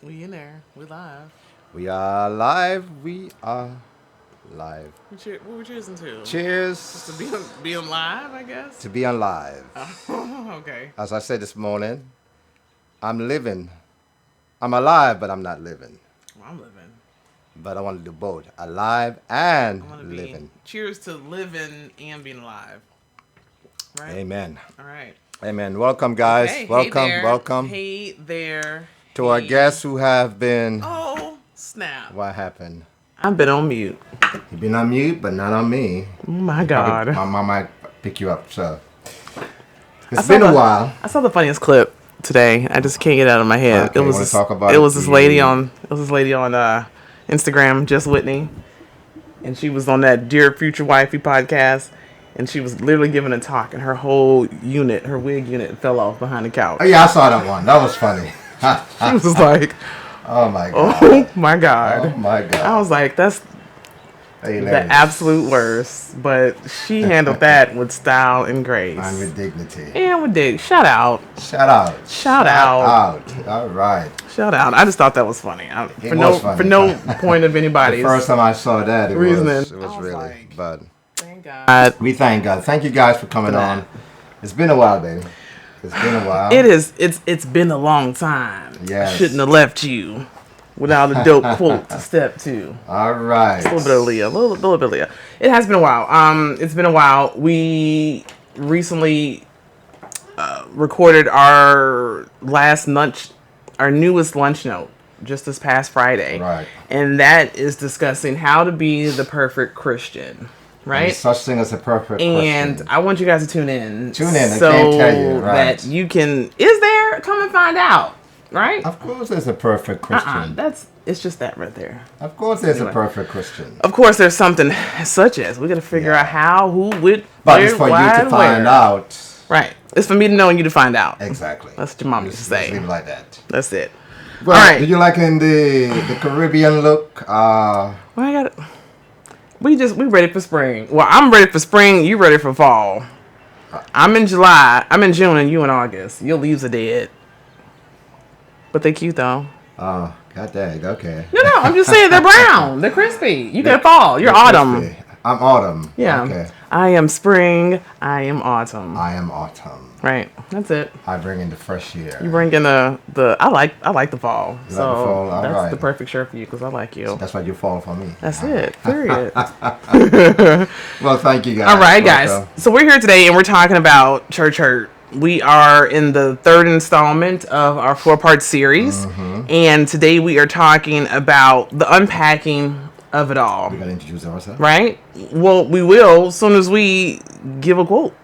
We in there. We live. We are live. We are live. What we cheersing to? Just to Cheers be on live, I guess. to be on live. Oh, okay. As I said this morning, I'm living. I'm alive, but I'm not living. Well, I'm living. But I want to do both. Alive and I want to be. living. Cheers to living and being alive. Right. Amen. All right. Amen. Welcome, guys. Okay. Welcome. Hey there. Welcome. Hey there. To our guests who have been. Oh, snap. What happened? I've been on mute. You've been on mute, but not on me. Oh my God. My mom might pick you up, so. It's been a while. I saw the funniest clip today. I just can't get it out of my head. Okay, it was this, it was this lady on Instagram, Just Whitney, and she was on that Dear Future Wifey podcast, and she was literally giving a talk, and her whole unit, her wig unit, fell off behind the couch. Oh yeah, I saw that one. That was funny. She was like, "Oh my god! Oh my god! Oh my god!" I was like, "That's hilarious. The absolute worst," but she handled that with style and grace, and with dignity. And with dignity. Shout out! Shout out! Shout out! All right. Shout out! I just thought that was funny. For no point of anybody's. The first time I saw that, it was really like, bad. Thank God. We thank God. Thank you guys for coming on. It's been a while, baby. It's been a while. It is. It's been a long time. Yes. I shouldn't have left you without a dope quote to step to. All right. A little bit of Leah. A little bit of Leah. It has been a while. It's been a while. We recently recorded our newest lunch note just this past Friday. Right. And that is discussing how to be the perfect Christian. Right? There's such thing as a perfect and Christian. I want you guys to tune in. Tune in. So I can't tell you. Right. that you can. Is there? Come and find out. Right? Of course there's a perfect Christian. It's just that right there. Of course there's a perfect Christian. Of course there's something such as we got to figure out how, who, with, but where, it's for why, you to find out. Right. It's for me to know and you to find out. Exactly. That's what your mom used to say. Leave it like that. That's it. Well, all right. Did you like in the Caribbean look? Well, I got it. We ready for spring. Well, I'm ready for spring. You ready for fall. I'm in July. I'm in June, and you in August. Your leaves are dead. But they cute though. Oh, god dang. Okay. No, I'm just saying they're brown. They're crispy. You get fall. You're autumn. Crispy. I'm autumn. Yeah. Okay. I am spring. I am autumn. I am autumn. Right. That's it. I bring in the fresh year. You bring in the I like the fall. You like the fall? All that's right. the perfect shirt for you because I like you. So that's why you fall for me. That's it. Period. Well, thank you guys. All right, guys. So we're here today and we're talking about church hurt. We are in the third installment of our 4-part series. Mm-hmm. And today we are talking about the unpacking of it all. We're going to introduce ourselves. Right? Well, we will as soon as we give a quote.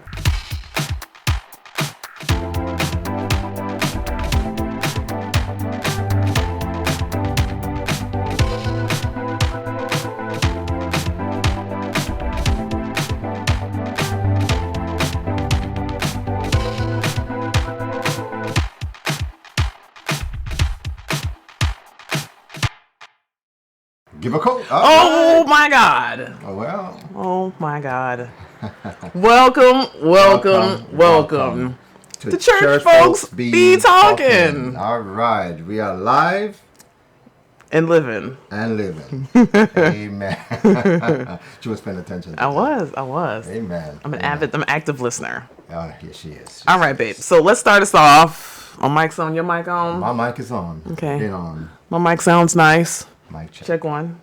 Give a quote. Oh my God. Oh, well. Oh my God. Welcome. To church folks be talking. All right. We are live. And living. Amen. She was paying attention. I was. Amen. I'm an active listener. Oh, here she is. All right, babe. So let's start us off. My mic's on. Your mic on? My mic is on. Okay. Been on. My mic sounds nice. Mic check. Check 1.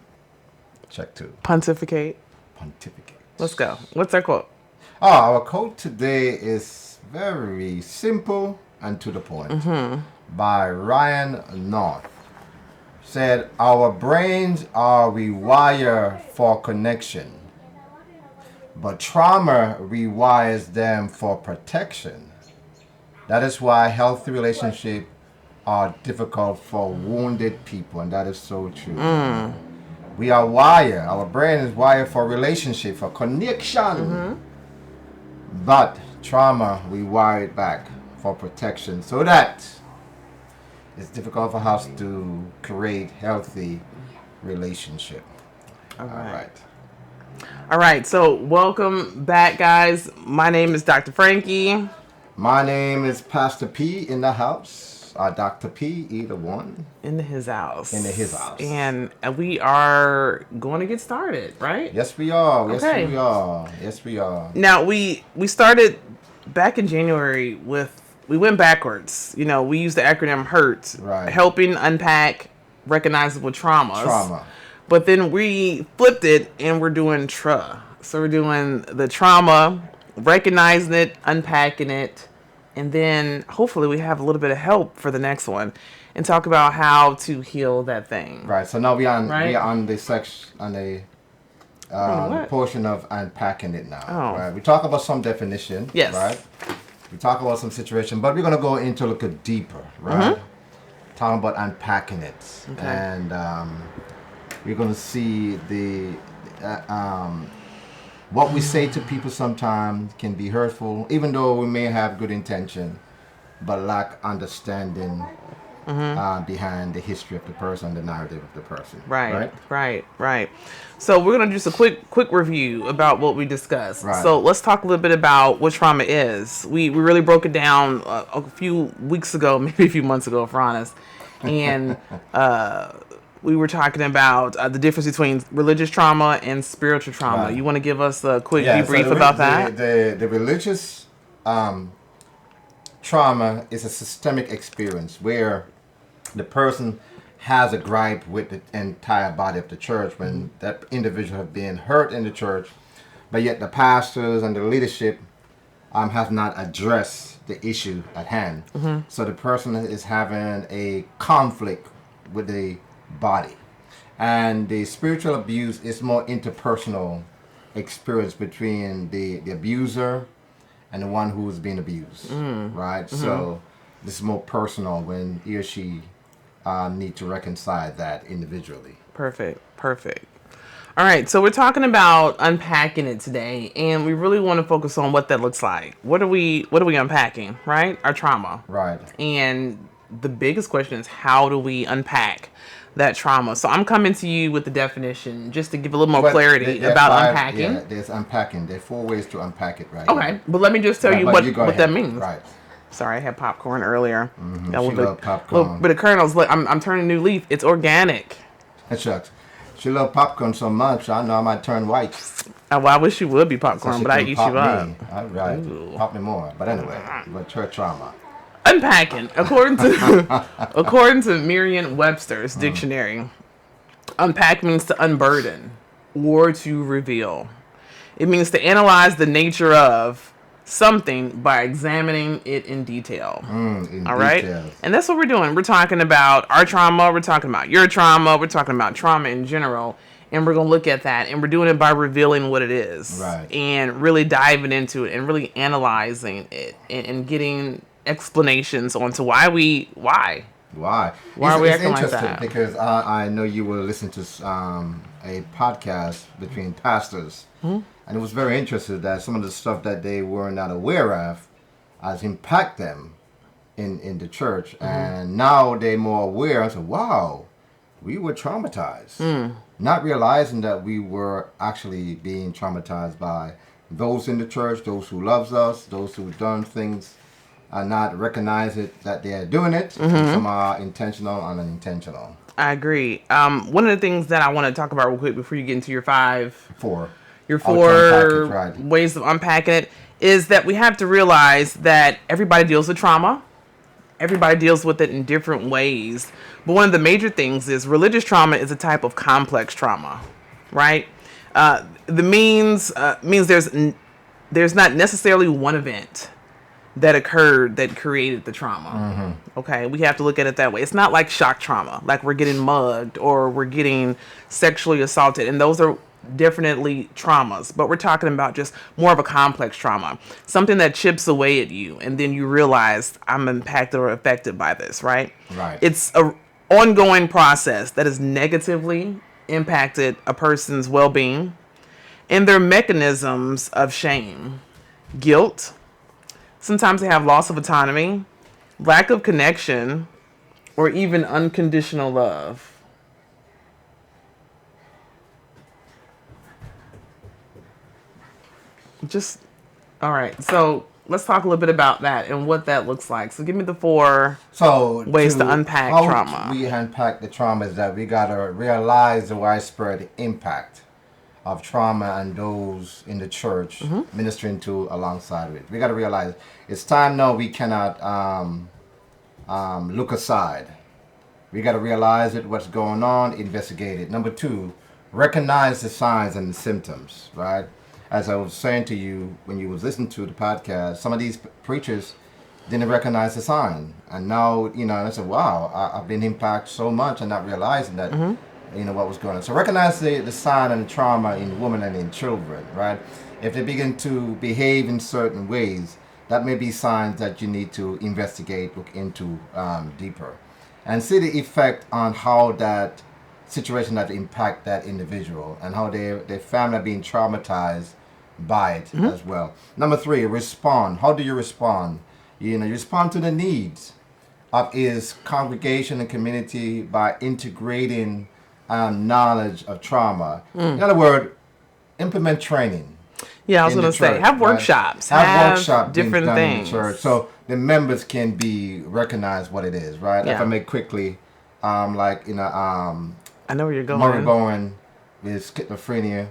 Check 2. Pontificate. Let's go. What's our quote? Oh, our quote today is very simple and to the point. Mm-hmm. By Ryan North. Said, our brains are rewired for connection, but trauma rewires them for protection. That is why healthy relationships are difficult for wounded people, and that is so true. We are wired, our brain is wired for relationship, for connection, but trauma, we wire it back for protection, so that it's difficult for us to create healthy relationship. All right. So welcome back, guys. My name is Dr. Frankie. My name is Pastor P in the house. Dr. P, either one. In his house. In his house. And we are going to get started, right? Yes, we are. Yes, Okay. we are. Yes, we are. Now, we started back in January we went backwards. You know, we used the acronym HURT. Right. Helping unpack recognizable traumas. Trauma. But then we flipped it and we're doing TRA. So we're doing the trauma, recognizing it, unpacking it, and then hopefully we have a little bit of help for the next one and talk about how to heal that thing. Right. So now we are Right? on the section on the portion of unpacking it now. Oh. Right. We talk about some definition. Yes. Right. We talk about some situation, but we're gonna go into a little deeper. Right. Talking about unpacking it, Okay. and we're gonna see the what we say to people sometimes can be hurtful, even though we may have good intention, but lack understanding behind the history of the person, the narrative of the person. Right. So we're gonna do just a quick review about what we discussed. Right. So let's talk a little bit about what trauma is. We really broke it down a few weeks ago, maybe a few months ago, if we're honest, and we were talking about the difference between religious trauma and spiritual trauma. Right. You want to give us a quick Yeah, debrief so about that? The religious trauma is a systemic experience where the person has a gripe with the entire body of the church when that individual has been hurt in the church, but yet the pastors and the leadership have not addressed the issue at hand. So the person is having a conflict with the body. And the spiritual abuse is more interpersonal experience between the abuser and the one who is being abused, right? So this is more personal when he or she need to reconcile that individually. Perfect. All right, so we're talking about unpacking it today, and we really want to focus on what that looks like. What are we unpacking, right? Our trauma. Right. And the biggest question is, how do we unpack that trauma? So I'm coming to you with the definition just to give a little more clarity about unpacking. Yeah, there's unpacking. There are 4 ways to unpack it, right? Okay, but let me just tell you what that means. Right. Sorry, I had popcorn earlier. She loved popcorn. Little bit of kernels. Look, I'm turning a new leaf. It's organic. That shucks. She loved popcorn so much, I know I might turn white. Well, I wish you would be popcorn, So but I eat you up. All right. Ooh. Pop me more. But anyway, but her trauma. Unpacking, according to Merriam-Webster's dictionary, unpack means to unburden or to reveal. It means to analyze the nature of something by examining it in detail. All right? And that's what we're doing. We're talking about our trauma. We're talking about your trauma. We're talking about trauma in general. And we're going to look at that. And we're doing it by revealing what it is. Right. And really diving into it and really analyzing it and getting explanations onto why are we acting like that? Because I know you will listen to a podcast between pastors, and it was very interesting that some of the stuff that they were not aware of has impact them in the church, and now they're more aware. I said, wow, we were traumatized, not realizing that we were actually being traumatized by those in the church, those who loves us, those who've done things and not recognize it that they are doing it. And some are intentional and unintentional. I agree. One of the things that I want to talk about real quick before you get into your 4 ways of unpacking it is that we have to realize that everybody deals with trauma. Everybody deals with it in different ways. But one of the major things is religious trauma is a type of complex trauma, right? The means there's not necessarily one event that occurred that created the trauma. Okay, we have to look at it that way. It's not like shock trauma, like we're getting mugged or we're getting sexually assaulted, and those are definitely traumas, but we're talking about just more of a complex trauma, something that chips away at you and then you realize I'm impacted or affected by this, right? It's a ongoing process that has negatively impacted a person's well-being and their mechanisms of shame, guilt. Sometimes they have loss of autonomy, lack of connection, or even unconditional love. All right. So let's talk a little bit about that and what that looks like. So give me the 4 So ways to unpack how trauma. we unpack the trauma is that we gotta realize the widespread impact of trauma and those in the church ministering to alongside of it. We gotta realize it's time now. We cannot look aside. We gotta realize it, what's going on, investigate it. Number 2, recognize the signs and the symptoms. Right, as I was saying to you when you was listening to the podcast, some of these preachers didn't recognize the sign, and now I said, "Wow, I've been impacted so much and not realizing that what was going on." So recognize the sign and the trauma in women and in children, right? If they begin to behave in certain ways, that may be signs that you need to investigate, look into deeper, and see the effect on how that situation that impact that individual and how their family are being traumatized by it as well. Number 3, respond. How do you respond? You respond to the needs of his congregation and community by integrating knowledge of trauma. In other words, implement training. Yeah, I was going to say, have workshops. Right? Have workshops different done things. In the church so the members can be recognized what it is, right? Yeah. If I make quickly, I know where you're going. Murray Bowen with schizophrenia,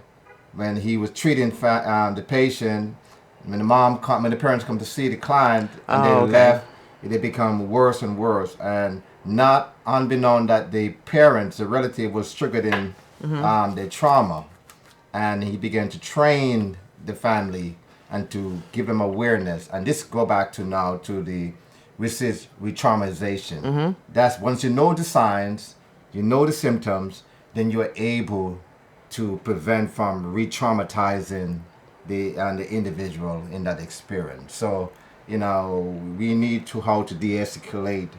when he was treating the patient, when the parents come to see the client and they left, it become worse and worse, and not unbeknown that the parents, the relative, was triggered in their trauma, and he began to train the family and to give them awareness. And this go back to now to the re-traumatization. That's once you know the signs, you know the symptoms, then you are able to prevent from re-traumatizing the individual in that experience. So we need to how to de-escalate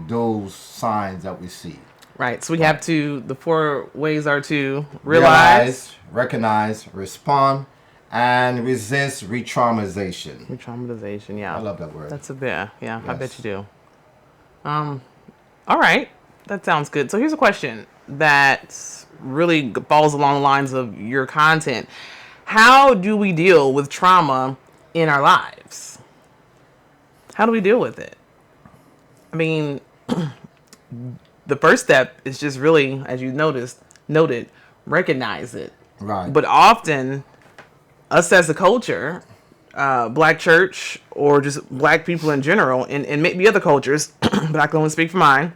those signs that we see. Right. So we have to. The 4 ways are to realize, recognize, respond, and resist re-traumatization. Re-traumatization. Yeah. I love that word. That's a bit. Yeah. Yes. I bet you do. All right. That sounds good. So here's a question that really falls along the lines of your content. How do we deal with trauma in our lives? How do we deal with it? I mean, the first step is just really, as you noted, recognize it. Right. But often, us as a culture, black church, or just black people in general, and maybe other cultures, but I can only speak for mine,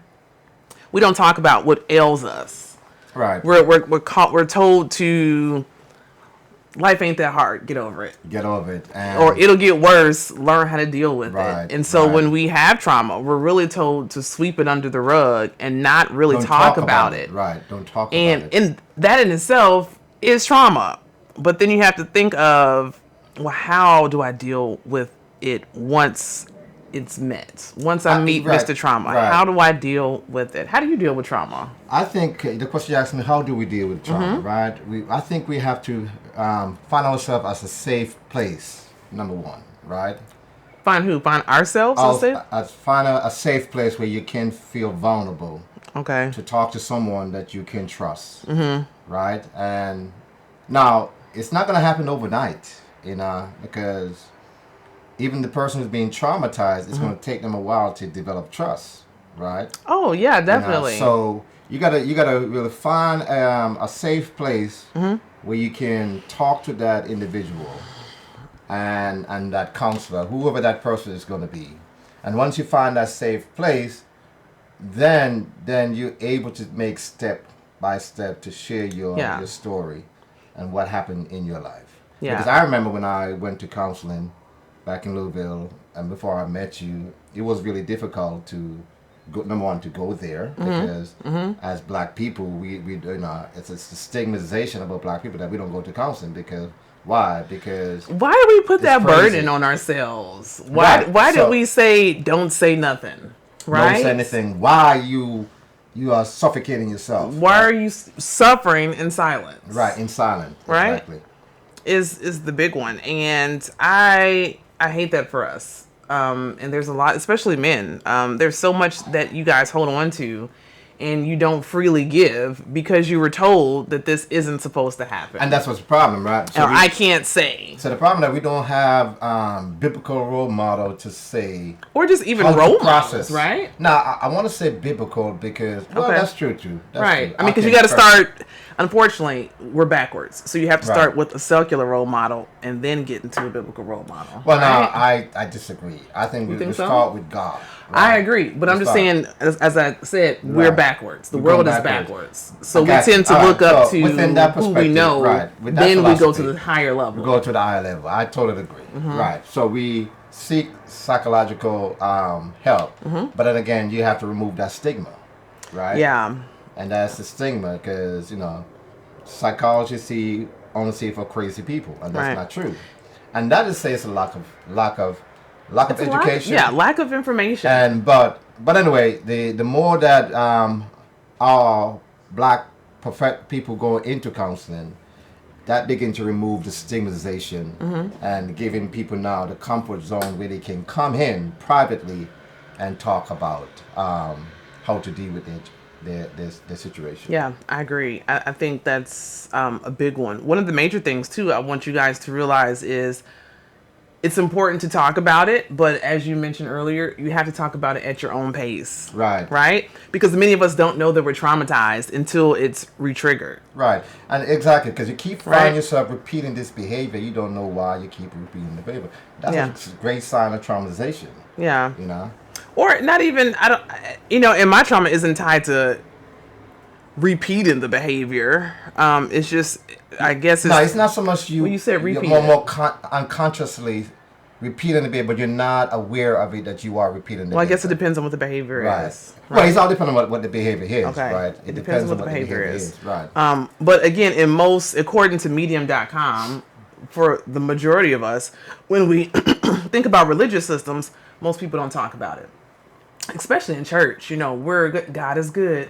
we don't talk about what ails us. Right. We're told to, life ain't that hard, get over it. Get over it. Or it'll get worse, learn how to deal with Right, it. And so right. when we have trauma, we're really told to sweep it under the rug and not really Don't talk about it. Right. Don't talk about it. And that in itself is trauma. But then you have to think of, well, how do I deal with it once it's met? Once I meet right, Mr. Trauma, right. how do I deal with it? How do you deal with trauma? I think the question you asked me, how do we deal with trauma, right? I think we have to find ourselves as a safe place, number 1, right? Find who? Find ourselves? Find a safe place where you can feel vulnerable. Okay. To talk to someone that you can trust, right? And now, it's not going to happen overnight, because even the person who's being traumatized, it's going to take them a while to develop trust, right? Oh yeah, definitely. So you gotta really find a safe place where you can talk to that individual and that counselor, whoever that person is going to be. And once you find that safe place, then you're able to make step by step to share your story and what happened in your life. Yeah. Because I remember when I went to counseling back in Louisville, and before I met you, it was really difficult to go, number one, to go there, because as black people, we it's the stigmatization about black people that we don't go to counseling. Because why? Because why do we put that crazy. burden on ourselves? Why did we say don't say nothing? Right? Don't say anything. Why you are suffocating yourself? Why are you suffering in silence? Right, in silence. Right? Exactly. Is the big one, and I hate that for us. And there's a lot, especially men. There's so much that you guys hold on to and you don't freely give because you were told that this isn't supposed to happen. And that's what's the problem, right? So I can't say. So the problem that we don't have biblical role model to say, or just even role models, right? Now, I want to say biblical because, well, that's true too. That's right. true. I mean, because you got to start. Unfortunately, we're backwards, so you have to start with a secular role model and then get into a biblical role model. Well, right? No, I disagree. I think we start with God. Right? I agree, but I'm just saying, as I said, we're backwards. The world is backwards, so we tend to look up to who we know. Right. Then we go to the higher level. We go to the higher level. I totally agree. Right. So we seek psychological help, but then again, you have to remove that stigma, right? Yeah. And that's the stigma because, psychologists only see it for crazy people, and that's not true. And that just says a lack of education. Lack of information. And but anyway, the more that our black people go into counseling, that begins to remove the stigmatization and giving people now the comfort zone where they can come in privately and talk about how to deal with it. Their situation. Yeah, I agree. I think that's a big one. One of the major things, too, I want you guys to realize is it's important to talk about it, but as you mentioned earlier, you have to talk about it at your own pace. Right. Right? Because many of us don't know that we're traumatized until it's re-triggered. Right. And exactly, because you keep finding yourself repeating this behavior, you don't know why you keep repeating the behavior. That's a great sign of traumatization. Yeah. Or not even, and my trauma isn't tied to repeating the behavior. It's just, I guess it's not so much when you said repeat, you're more unconsciously repeating the behavior, but you're not aware of it that you are repeating the behavior. Well, I guess it depends on what the behavior is. Right. Well, it's all depending on what the behavior is, okay. Right? It depends on what the behavior is. Right. But again, according to medium.com, for the majority of us, when we think about religious systems, most people don't talk about it. Especially in church, we're good. God is good.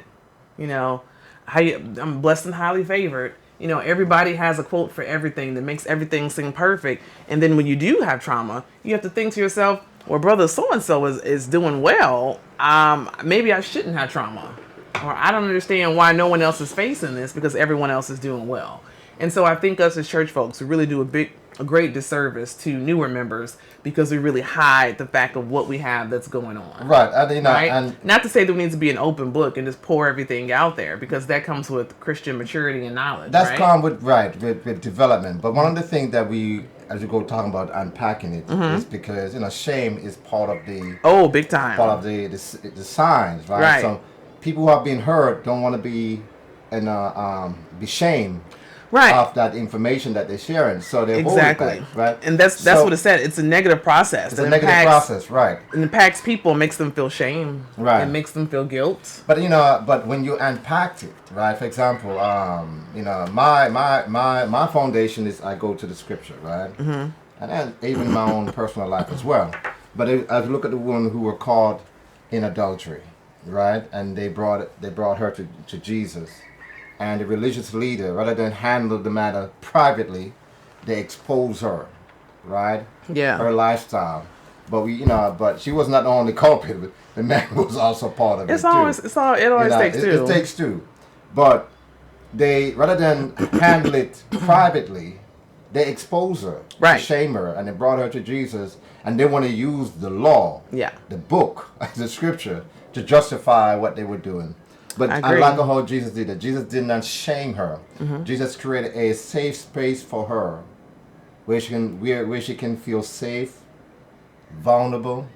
I'm blessed and highly favored. Everybody has a quote for everything that makes everything seem perfect. And then when you do have trauma, you have to think to yourself, well, brother so-and-so is doing well. Maybe I shouldn't have trauma. Or I don't understand why no one else is facing this because everyone else is doing well. And so I think us as church folks, we really do a great disservice to newer members because we really hide the fact of what we have that's going on. Right. And not to say that we need to be an open book and just pour everything out there because that comes with Christian maturity and knowledge. That's come with development. But one of the things that we, as you go talking about unpacking it, is because shame is part of the big time part of the signs, right? So people who have been hurt don't want to be shamed. Right. Of that information that they're sharing, so they hold it back, right? And that's what it said. It's a negative process. It's a negative process, right? It impacts people, makes them feel shame, right? It makes them feel guilt. But but when you unpack it, right? For example, my foundation is I go to the scripture, right? And then even my own personal life as well. But I look at the woman who were caught in adultery, right? And they brought her to Jesus. And the religious leader, rather than handle the matter privately, they expose her, right? Yeah. Her lifestyle. But but she was not the only culprit. The man was also part of it. It always takes two. It takes two. But they, rather than handle it privately, they expose her, shame her, and they brought her to Jesus. And they want to use the law, the book, the scripture, to justify what they were doing. But unlike how Jesus did it, Jesus did not shame her. Jesus created a safe space for her, where she can feel safe, vulnerable,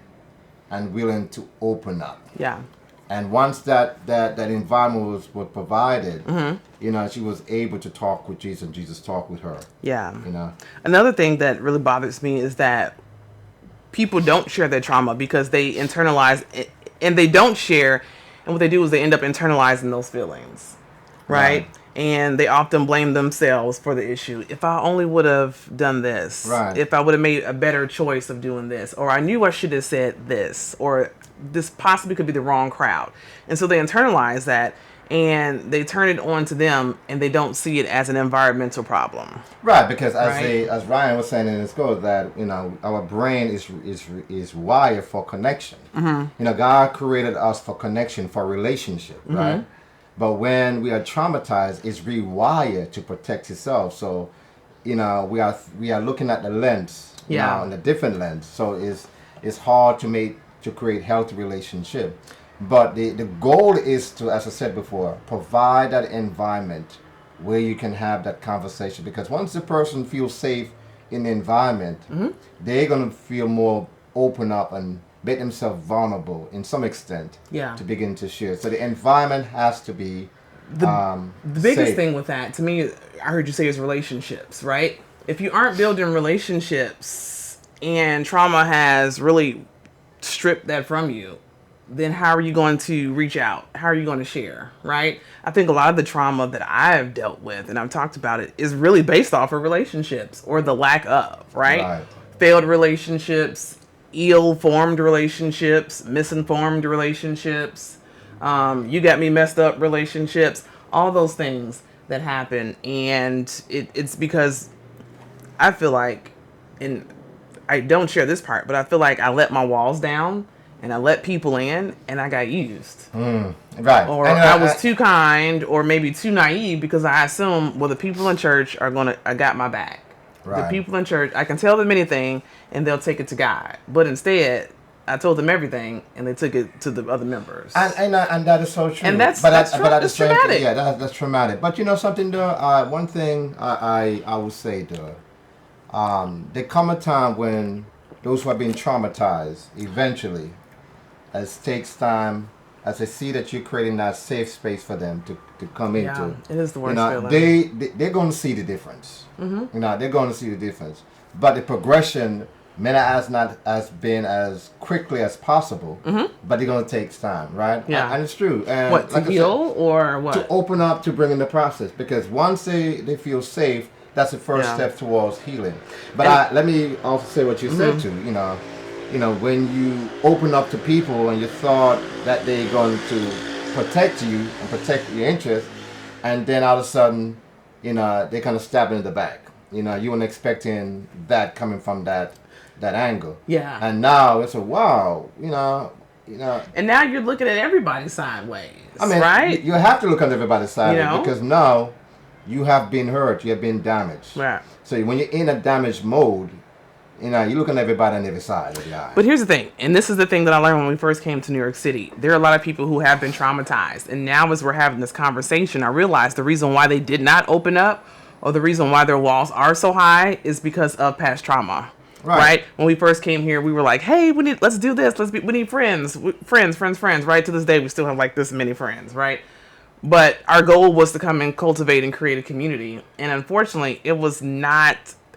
and willing to open up. Yeah. And once that environment was provided, she was able to talk with Jesus, and Jesus talked with her. Yeah. Another thing that really bothers me is that people don't share their trauma because they internalize it, and they don't share. And what they do is they end up internalizing those feelings, right? And they often blame themselves for the issue. If I only would have done this, if I would have made a better choice of doing this, or I knew I should have said this, or this possibly could be the wrong crowd. And so they internalize that. and they turn it on to them, and they don't see it as an environmental problem. Right, because Right. as Ryan was saying in his quote that our brain is wired for connection. God created us for connection, for relationship, right? But when we are traumatized, it's rewired to protect itself. So, we are looking at the lens now Yeah. in a different lens. So it's hard to create healthy relationship. But the goal is to, as I said before, provide that environment where you can have that conversation. Because once the person feels safe in the environment, they're gonna feel more open up and make themselves vulnerable in some extent Yeah. to begin to share. So the environment has to be The biggest safe. thing with that, to me, I heard you say, is relationships, right? If you aren't building relationships and trauma has really stripped that from you, then how are you going to reach out? How are you going to share, right? I think a lot of the trauma that I've dealt with, and I've talked about it, is really based off of relationships or the lack of, right? Right. Failed relationships, ill-formed relationships, misinformed relationships, you got me messed up relationships, all those things that happen. And it's because I feel like, and I don't share this part, but I feel like I let my walls down and I let people in and I got used. Right. Or I was too kind or maybe too naive because I assume, well, the people in church I got my back. The Right. people in church, I can tell them anything and they'll take it to God. But instead, I told them everything and they took it to the other members. And that is so true. And that's at the it's same time, traumatic. yeah, that's traumatic. But you know something, though. One thing I would say, though, there come a time when those who have been traumatized, eventually, as takes time, as they see that you're creating that safe space for them to come Yeah, into, it is the worst feeling. they're going to see the difference. They're going to see the difference. But the progression may not as been as quickly as possible, but they're going to take time, right? Yeah. And it's true. And What, to like I said, heal or what? to open up to bring in the process, because once they feel safe, that's the first Yeah. step towards healing. But let me also say what you said too. When you open up to people and you thought that they're going to protect you and protect your interests, and then all of a sudden, they kind of stab in the back. You weren't expecting that coming from that angle. Yeah. And now it's a wow. And now you're looking at everybody sideways. I mean, right? you have to look on everybody's side You know? because now you have been hurt, you have been damaged. Right. So when you're in a damaged mode, you're looking at everybody on every side of the eye. But here's the thing, and this is the thing that I learned when we first came to New York City. There are a lot of people who have been traumatized. And now as we're having this conversation, I realized the reason why they did not open up or the reason why their walls are so high is because of past trauma. Right? When we first came here, we were like, hey, let's do this. We need friends. Friends. Right? To this day, we still have like this many friends. Right? But our goal was to come and cultivate and create a community. And unfortunately, it was not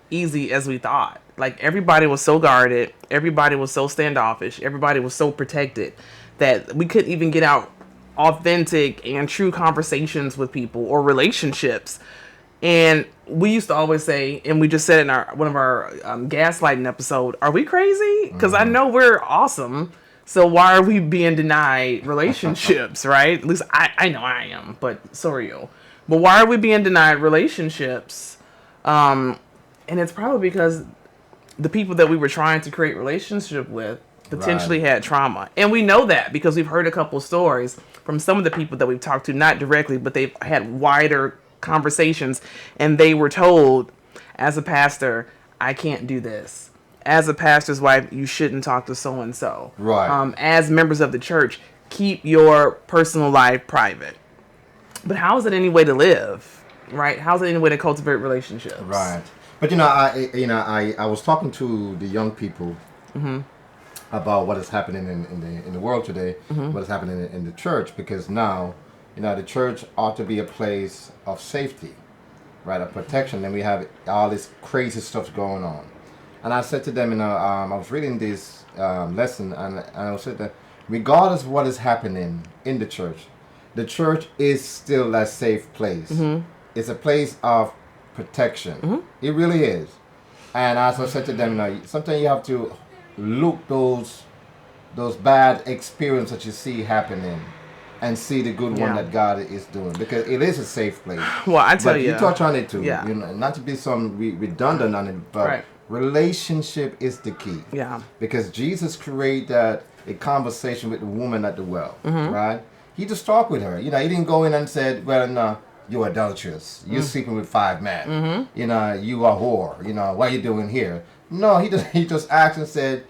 easy as we thought. Like, everybody was so guarded. Everybody was so standoffish. Everybody was so protected that we couldn't even get out authentic and true conversations with people or relationships. And we used to always say, and we just said in one of our gaslighting episode, are we crazy? Because I know we're awesome. So why are we being denied relationships, right? At least I know I am, but so are you. But why are we being denied relationships? And it's probably because the people that we were trying to create relationship with potentially had trauma. And we know that because we've heard a couple stories from some of the people that we've talked to, not directly, but they've had wider conversations, and they were told, as a pastor, I can't do this. As a pastor's wife, you shouldn't talk to so and so. Right. As members of the church, keep your personal life private. But how is it any way to live? Right? How's it any way to cultivate relationships? Right. But I was talking to the young people about what is happening in the world today, what is happening in the church, because now the church ought to be a place of safety, right, of protection, and we have all this crazy stuff going on. And I said to them, I was reading this lesson, and I said that regardless of what is happening in the church is still a safe place. It's a place of protection. It really is. And as I said to them, sometimes you have to look those bad experiences that you see happening and see the good one Yeah. that God is doing, because it is a safe place. Well, I tell But you. you touch on it too. Yeah. You know, not to be some redundant on it, but Right. relationship is the key. Yeah. Because Jesus created a conversation with the woman at the well, Mm-hmm. right? He just talked with her. You know, he didn't go in and said, "Well, no, you're adulterous. You're sleeping with 5 men. Mm-hmm. You know, you are whore. You know, what are you doing here?" No, he just asked and said,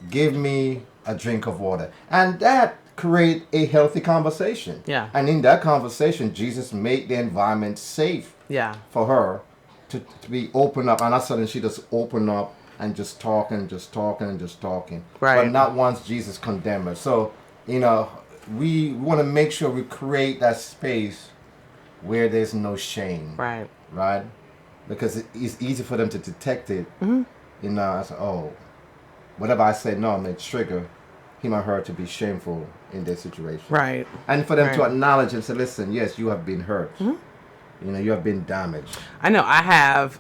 "Give me a drink of water," and that create a healthy conversation. Yeah. And in that conversation, Jesus made the environment safe Yeah. for her to be open up, and all of a sudden she just open up and just talking, just talking, and just talking. Right. But not once Jesus condemned her. So, you know, we want to make sure we create that space where there's no shame. Right. Right? Because it's easy for them to detect it. Mm-hmm. You know, I say, oh, whatever I say no may trigger him or her to be shameful in their situation. Right. And for them to Right. acknowledge and say, listen, yes, you have been hurt. Mm-hmm. You know, you have been damaged. I know I have,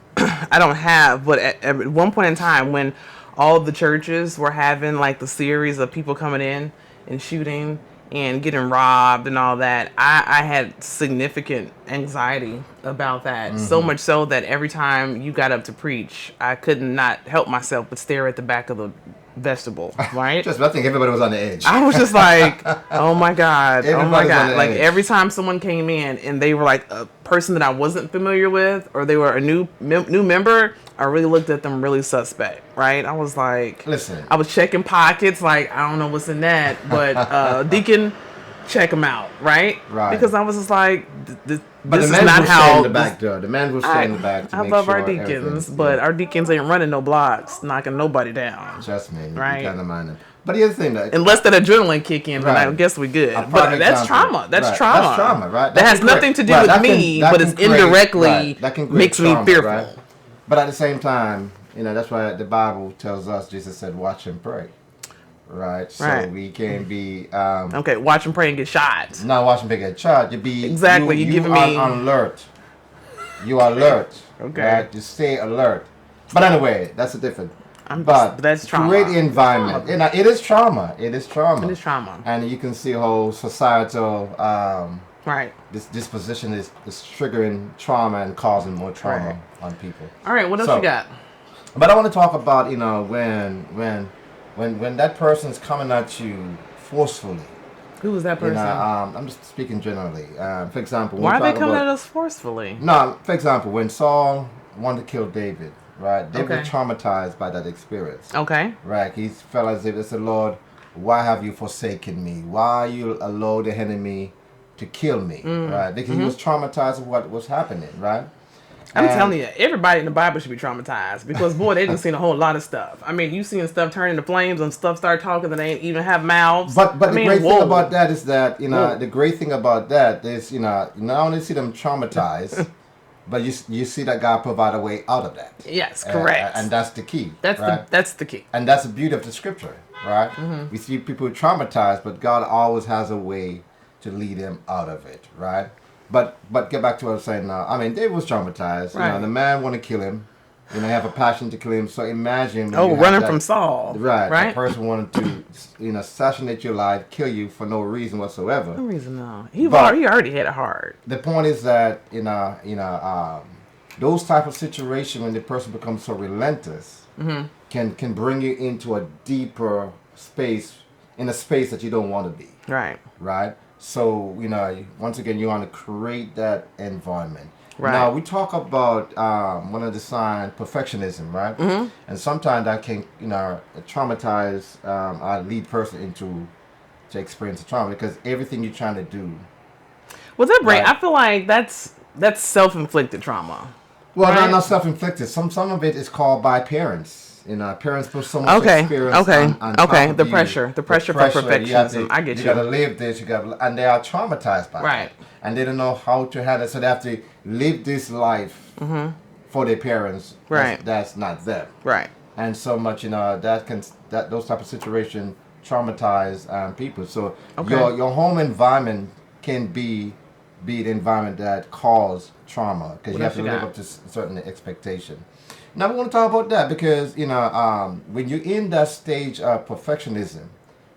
I don't have, but at one point in time when all the churches were having like the series of people coming in and shooting and getting robbed and all that, I had significant anxiety about that. So much so that every time you got up to preach, I could not help myself but stare at the back of the vestibule, right? I think everybody was on the edge. I was just like, oh my God. Oh my Everybody's on God. the Like edge. every time someone came in and they were like a person that I wasn't familiar with, or they were a new member, I really looked at them really suspect, right? I was like, Listen. I was checking pockets, like, I don't know what's in that, but Deacon, check them out, right? Right. Because I was just like, But this the is man not will stay how in the back door. The man will stay in the back to I make love sure our deacons, everything's- but yeah. our deacons ain't running no blocks, knocking nobody down. Trust me, Right. you kind of mind them. But here's the thing, that Unless that adrenaline kick in, then I Right. guess we good. A prime But that's example. trauma. That's Right. trauma. That's trauma, right? That has can create- nothing to do right, with that can- me, that but can it's create- indirectly right, that can create makes me trauma, fearful. right? But at the same time, you know, that's why the Bible tells us, Jesus said, watch and pray. Right? So Right. we can be Okay, watch and pray and get shot. not watching big at church. You be Exactly, you giving me- on alert. You are alert. Okay. Right? You stay alert. But anyway, that's a different. But that's trauma. Create the environment. You know, it is trauma. It is trauma. It is trauma. And you can see how societal Right. this disposition is triggering trauma and causing more trauma Right. on people. All right, what else So- you got? But I want to talk about, you know, when that person's coming at you forcefully. Who was that You person? know, I'm just speaking generally. For example, when Why are we they talk coming about- at us forcefully? No, for example, when Saul wanted to kill David, right? David Okay. was traumatized by that experience. Okay. Right, he felt as if, he said, Lord, why have you forsaken me? Why you allow the enemy to kill me? Right, because he was traumatized of what was happening, right? I'm And- telling you, everybody in the Bible should be traumatized because, boy, they done seen a whole lot of stuff. I mean, you seen stuff turn into flames and stuff start talking that they ain't even have mouths. But I the mean, great whoa. thing about that is that, you know, Whoa. the great thing about that is, you know, you not only see them traumatized, but you see that God provide a way out of that. Yes, correct. And that's the key. That's right? that's the key. And that's the beauty of the scripture, right? We see people traumatized, but God always has a way to lead them out of it, right? But get back to what I was saying now. I mean, David was traumatized. You know, Right. the man want to kill him. You know, have a passion to kill him. So imagine. when Oh, you have running that- from Saul. Right. Right. The person wanted to, you know, assassinate your life, kill you for no reason whatsoever. No reason, no. He But- already had it hard. The point is that those type of situations when the person becomes so relentless can bring you into a deeper space, in a space that you don't want to be, Right. right? So you know, once again, you want to create that environment. Right. Now we talk about one of the signs, perfectionism, right? And sometimes that can, you know, traumatize our lead person into to experience a trauma because everything you're trying to do. Was that break? Right. I feel like that's self-inflicted trauma. Well, Right. not self-inflicted. Some of it is called by parents. You know, parents put so much Okay, experience okay, on top okay. of The you. pressure for perfectionism. I get you. you. Gotta live this. You got, and they are traumatized by Right. it, and they don't know how to handle it. So they have to live this life for their parents. Right. That's not them. Right. And so much, you know, that those type of situations traumatize people. So Okay. your home environment can be the environment that cause trauma because What you have else to you live got? up to certain expectation. Now we want to talk about that because you know when you're in that stage of perfectionism,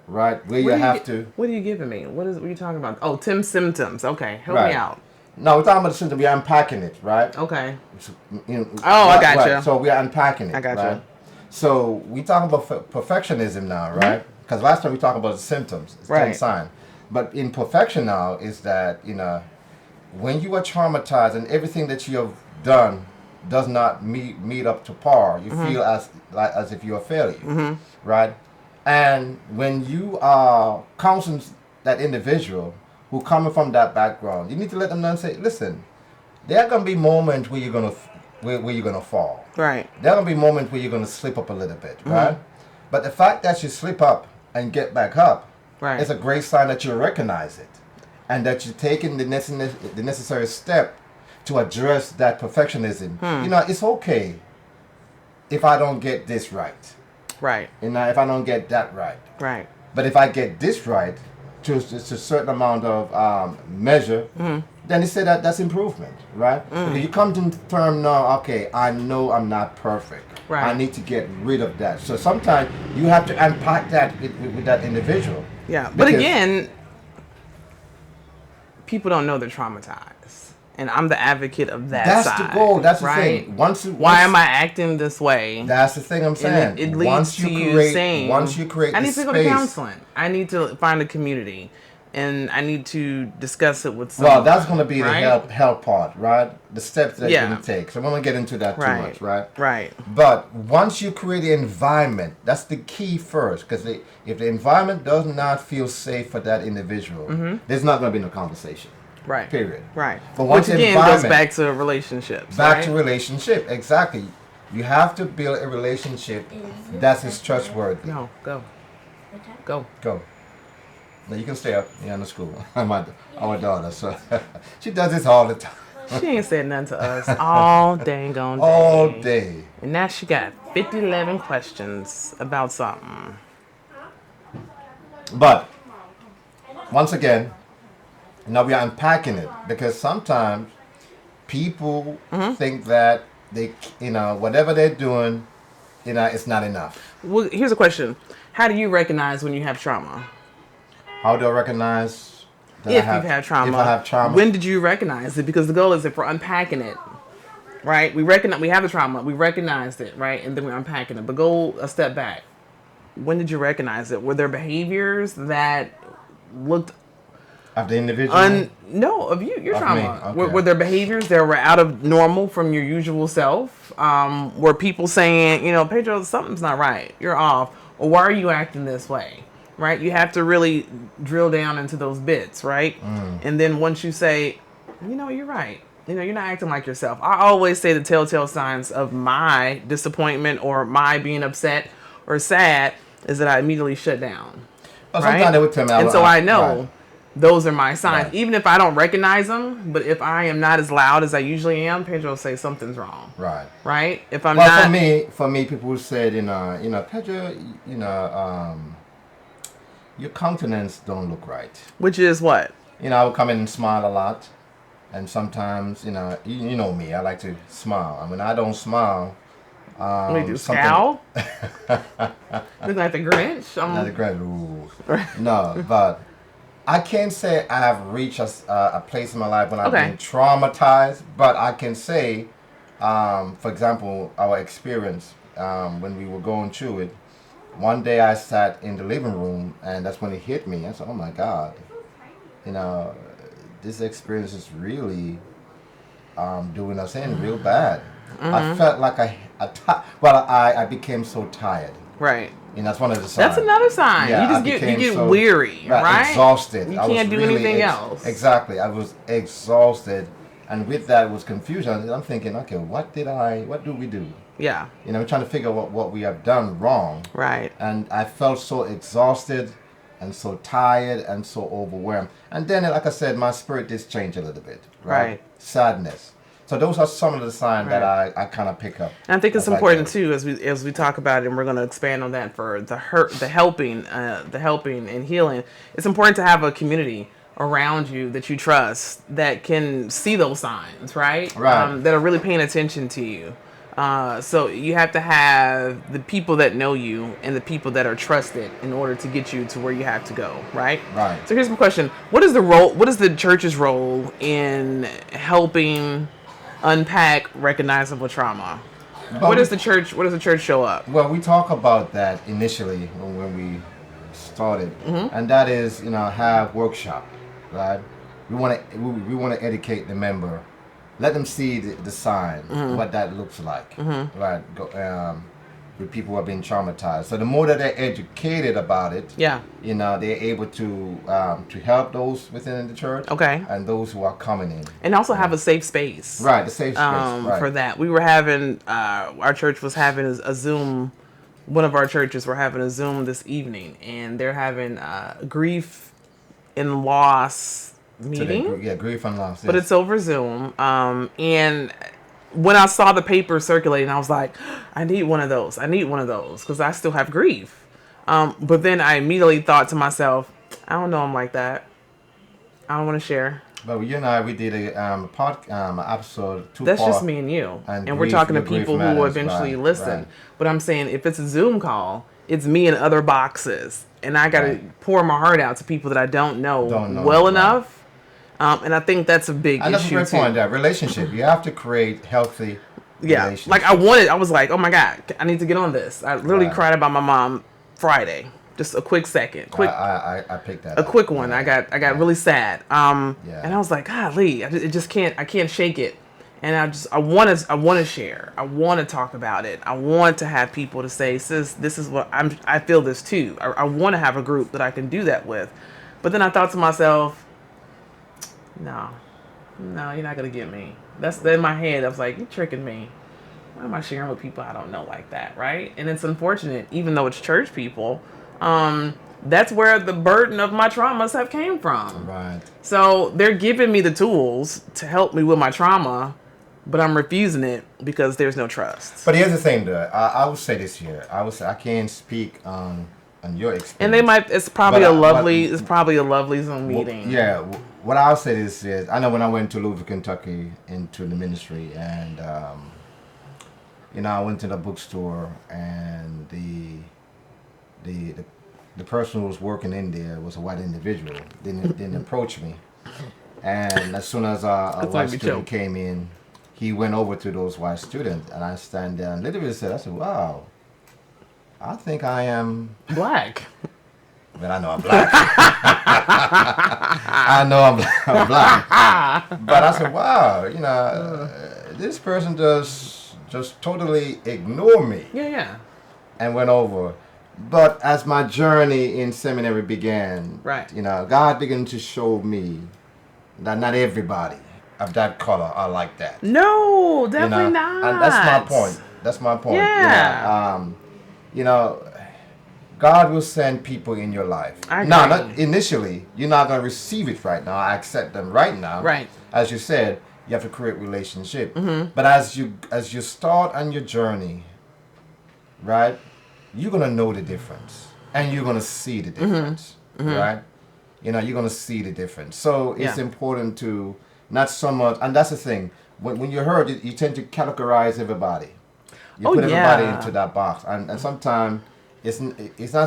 right? Where you have to. What are you giving me? What are you talking about? Oh, Tim's symptoms. Okay, help me out. No, we're talking about the symptom. We're unpacking it, right? Okay. You know, I got you. right. So we're unpacking it. I got right? you. So we talking about perfectionism now, right? Because last time we talked about the symptoms, it's 10 signs. But in perfection now is that, when you are traumatized and everything that you have done does not meet up to par, you feel as if you're a failure, right? And when you are counseling that individual who coming from that background, you need to let them know and say, listen, there are gonna be moments where you're gonna fall. Right. There are gonna be moments where you're gonna slip up a little bit, right? But the fact that you slip up and get back up is a great sign that you recognize it, and that you're taking the necessary step to address that perfectionism. It's okay if I don't get this right. Right. If I don't get that right. Right. But if I get this right, to a certain amount of measure, then they say that's improvement, right? Because you come to term now, okay, I know I'm not perfect. Right. I need to get rid of that. So sometimes you have to unpack that with that individual. Yeah. But again, people don't know they're traumatized. And I'm the advocate of that That's side. the goal. That's the right? thing. Why am I acting this way? That's the thing I'm saying. It leads to you saying, once you create I need to go to space, counseling. I need to find a community. And I need to discuss it with someone. Well, that's going to be right? the help part, right? The steps that you're going to take. So I'm going to get into that too much, right? Right. But once you create the environment, that's the key first. Because if the environment does not feel safe for that individual, there's not going to be no conversation. Right. Period. Right. But once which again goes back to relationships. Back to relationship, exactly. You have to build a relationship that's trustworthy. No, go. Go. No, you can stay up. You're in the school. Our daughter, so she does this all the time. She ain't said nothing to us all dang on day. All day. And now she got 11 questions about something. But once again, now we are unpacking it, because sometimes people think that they, whatever they're doing, it's not enough. Well, here's a question: how do you recognize when you have trauma? How do I recognize that you've had trauma? If I have trauma. When did you recognize it? Because the goal is, if we're unpacking it, right? We have the trauma. We recognized it, right? And then we're unpacking it. But go a step back. When did you recognize it? Were there behaviors that looked of the individual? No, of you. Your trauma. Okay. Were there behaviors that were out of normal from your usual self? Were people saying, Pedro, something's not right. You're off. Or why are you acting this way? Right? You have to really drill down into those bits, right? And then once you say, you're right. You're not acting like yourself. I always say the telltale signs of my disappointment or my being upset or sad is that I immediately shut down. Well, sometimes they would tell me. And so I know those are my signs. Even if I don't recognize them, but if I am not as loud as I usually am, Pedro will say something's wrong. Right. Right? If I'm not. For me, people said, Pedro, your countenance don't look right. Which is what? I would come in and smile a lot. And sometimes, you know me, I like to smile. And when I don't smile, we do scowl? Look like the Grinch? Not the Grinch. Ooh. No, but I can't say I have reached a place in my life when I've been traumatized. But I can say, for example, our experience when we were going through it. One day I sat in the living room, and that's when it hit me. I said, oh my God, this experience is really doing us in real bad. I felt like I became so tired. Right. That's one of the signs. That's another sign. Yeah, you get weary, right? Exhausted. You can't do anything else. Exactly. I was exhausted, and with that was confusion. I'm thinking, okay, what do we do? Yeah. We're trying to figure out what we have done wrong. Right. And I felt so exhausted and so tired and so overwhelmed. And then, like I said, my spirit did change a little bit. Right. Sadness. So those are some of the signs that I kind of pick up. And I think it's important too, as we talk about it, and we're going to expand on that for the helping and healing. It's important to have a community around you that you trust that can see those signs, right? Right. That are really paying attention to you. So you have to have the people that know you and the people that are trusted in order to get you to where you have to go, right? Right. So here's my question: what is the role? What is the church's role in helping unpack recognizable trauma? But Where does the church show up? well, we talk about that initially when we started, and that is, have workshop, right? We want to educate the member, let them see the sign, what that looks like, right? With people who have been traumatized. So the more that they're educated about it, Yeah. they're able to help those within the church, Okay. and those who are coming in, And also have a safe space. right? The safe space, right? For that. We were having, our church was having a Zoom, one of our churches were having a Zoom this evening, and they're having grief and loss meeting. Yeah, grief and loss. But yes. it's over Zoom. And when I saw the paper circulating, I was like, I need one of those. I need one of those because I still have grief. But then I immediately thought to myself, I don't know I'm like that. I don't want to share. But you and I, we did a episode 2 That's part, just me and you. And we're grief- talking to your grief people who matters, will eventually right, listen. right. But I'm saying if it's a Zoom call, it's me and other boxes. And I got to Right. pour my heart out to people that I don't know right. well enough. And I think that's a big And that's a issue great too. point. That relationship, you have to create healthy. Yeah, relationships. like I was like, oh my God, I need to get on this. I literally Right. cried about my mom Friday. Just a quick second. I picked that. A quick one. Yeah. I got really sad. Yeah. And I was like, golly, I just can't shake it. And I want to share. I want to talk about it. I want to have people to say, sis, this is what I feel this too. I want to have a group that I can do that with. But then I thought to myself, no, you're not going to get me. That's in my head. I was like, you're tricking me. Why am I sharing with people I don't know like that, right? And it's unfortunate, even though it's church people, that's where the burden of my traumas have came from. Right. So they're giving me the tools to help me with my trauma, but I'm refusing it because there's no trust. But here's the thing, though. I would say this here. I can't speak on your experience. And they might. It's probably It's probably a lovely Zoom meeting. Yeah. What I'll say is I know when I went to Louisville, Kentucky, into the ministry, and I went to the bookstore, and the person who was working in there was a white individual. Didn't approach me, and as soon as a white student came in, he went over to those white students, and I stand there and literally said, I said, wow, I think I am black. But I know I'm black. I know I'm black. But I said, wow, this person just totally ignored me. Yeah. And went over. But as my journey in seminary began, right. God began to show me that not everybody of that color are like that. No, definitely not. And that's my point. Yeah. God will send people in your life. Now, not initially. You're not going to receive it right now. I accept them right now. Right. As you said, you have to create relationship. Mm-hmm. But as you start on your journey, right, you're going to know the difference. And you're going to see the difference. Mm-hmm. Right? You're going to see the difference. So it's important to not so much, and that's the thing. When you're hurt, you tend to categorize everybody. You put everybody into that box. And sometimes it's not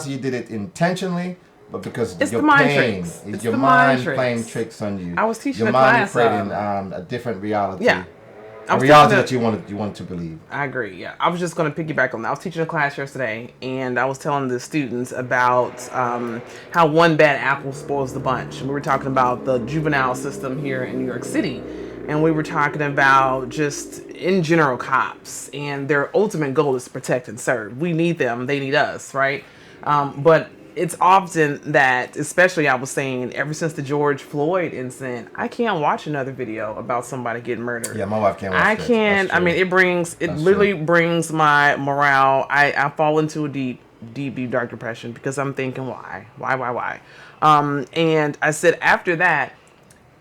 that you did it intentionally, but because it's your pain, it's your mind playing tricks on you. I was teaching your a class. Your mind creating a different reality. Yeah. A reality that you want to believe. I agree. Yeah, I was just going to piggyback on that. I was teaching a class yesterday, and I was telling the students about how one bad apple spoils the bunch. And we were talking about the juvenile system here in New York City, and we were talking about just in general cops and their ultimate goal is to protect and serve. We need them; they need us, right? But it's often that, especially I was saying, ever since the George Floyd incident, I can't watch another video about somebody getting murdered. Yeah, my wife can't watch I can't. I mean, it literally brings my morale. I fall into a deep dark depression because I'm thinking, why? And I said after that,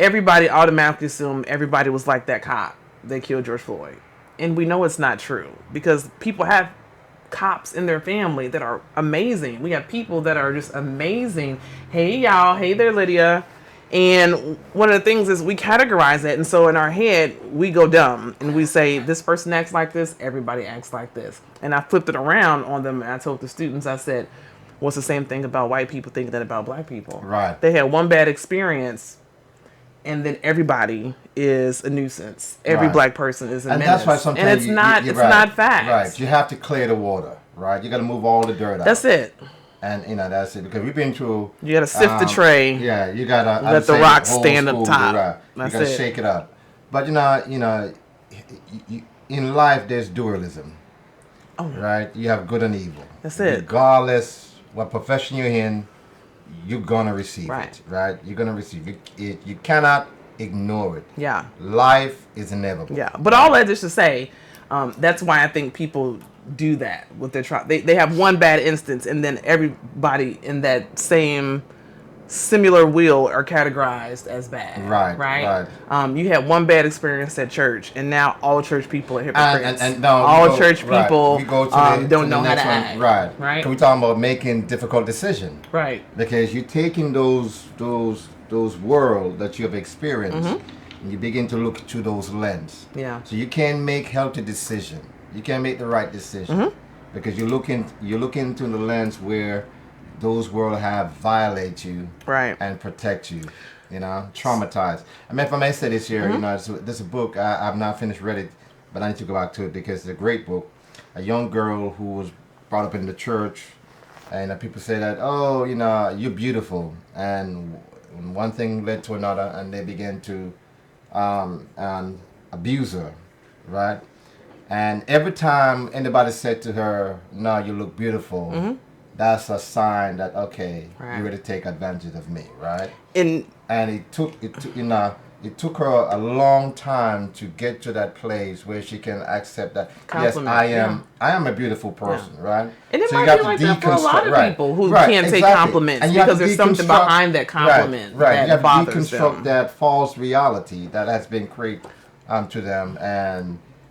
everybody automatically assumed everybody was like that cop that killed George Floyd. And we know it's not true because people have cops in their family that are amazing. We have people that are just amazing. Hey y'all, hey there Lydia. And one of the things is we categorize it, and so in our head we go dumb and we say this person acts like this, everybody acts like this. And I flipped it around on them, and I told the students, I said, what's the same thing about white people thinking that about black people? Right. They had one bad experience, and then everybody is a nuisance. Every Right. black person is a And menace. that's why sometimes and it's not you're it's right. not facts. Right. You have to clear the water. Right. You got to move all the dirt out. That's it. And that's it, because we've been through. You gotta sift the tray. Yeah, you gotta let the rocks stand up top. Right. You gotta shake it up. But in life there's dualism. Oh. Right. You have good and evil. That's it. Regardless what profession you're in, you're gonna receive Right. it. Right. You're gonna receive it. You cannot ignore it. Yeah. Life is inevitable. Yeah. But all that is to say, that's why I think people do that with their they have one bad instance, and then everybody in that same similar wheel are categorized as bad. Right. You had one bad experience at church, and now all church people are hypocrites. And no, all church people we go to don't know how to act. Right. Can we talk about making difficult decisions? Right. Because you're taking those world that you have experienced, and you begin to look through those lens. Yeah. So you can make healthy decision. You can make the right decision because you're looking into the lens where those world have violate you, right, and protect you. Traumatized. I mean, if I may say this here, this is a book I've not finished read it, but I need to go back to it because it's a great book. A young girl who was brought up in the church, and people say that, oh, you're beautiful, and one thing led to another, and they began to abuse her, right? And every time anybody said to her, "No, you look beautiful," that's a sign that you're ready to take advantage of me, right? And it took her a long time to get to that place where she can accept that compliment, yes, I am a beautiful person, right? And it might be like that for a lot of people who can't take compliments because there's something behind that compliment. Right. You have to deconstruct them. that false reality that has been created to them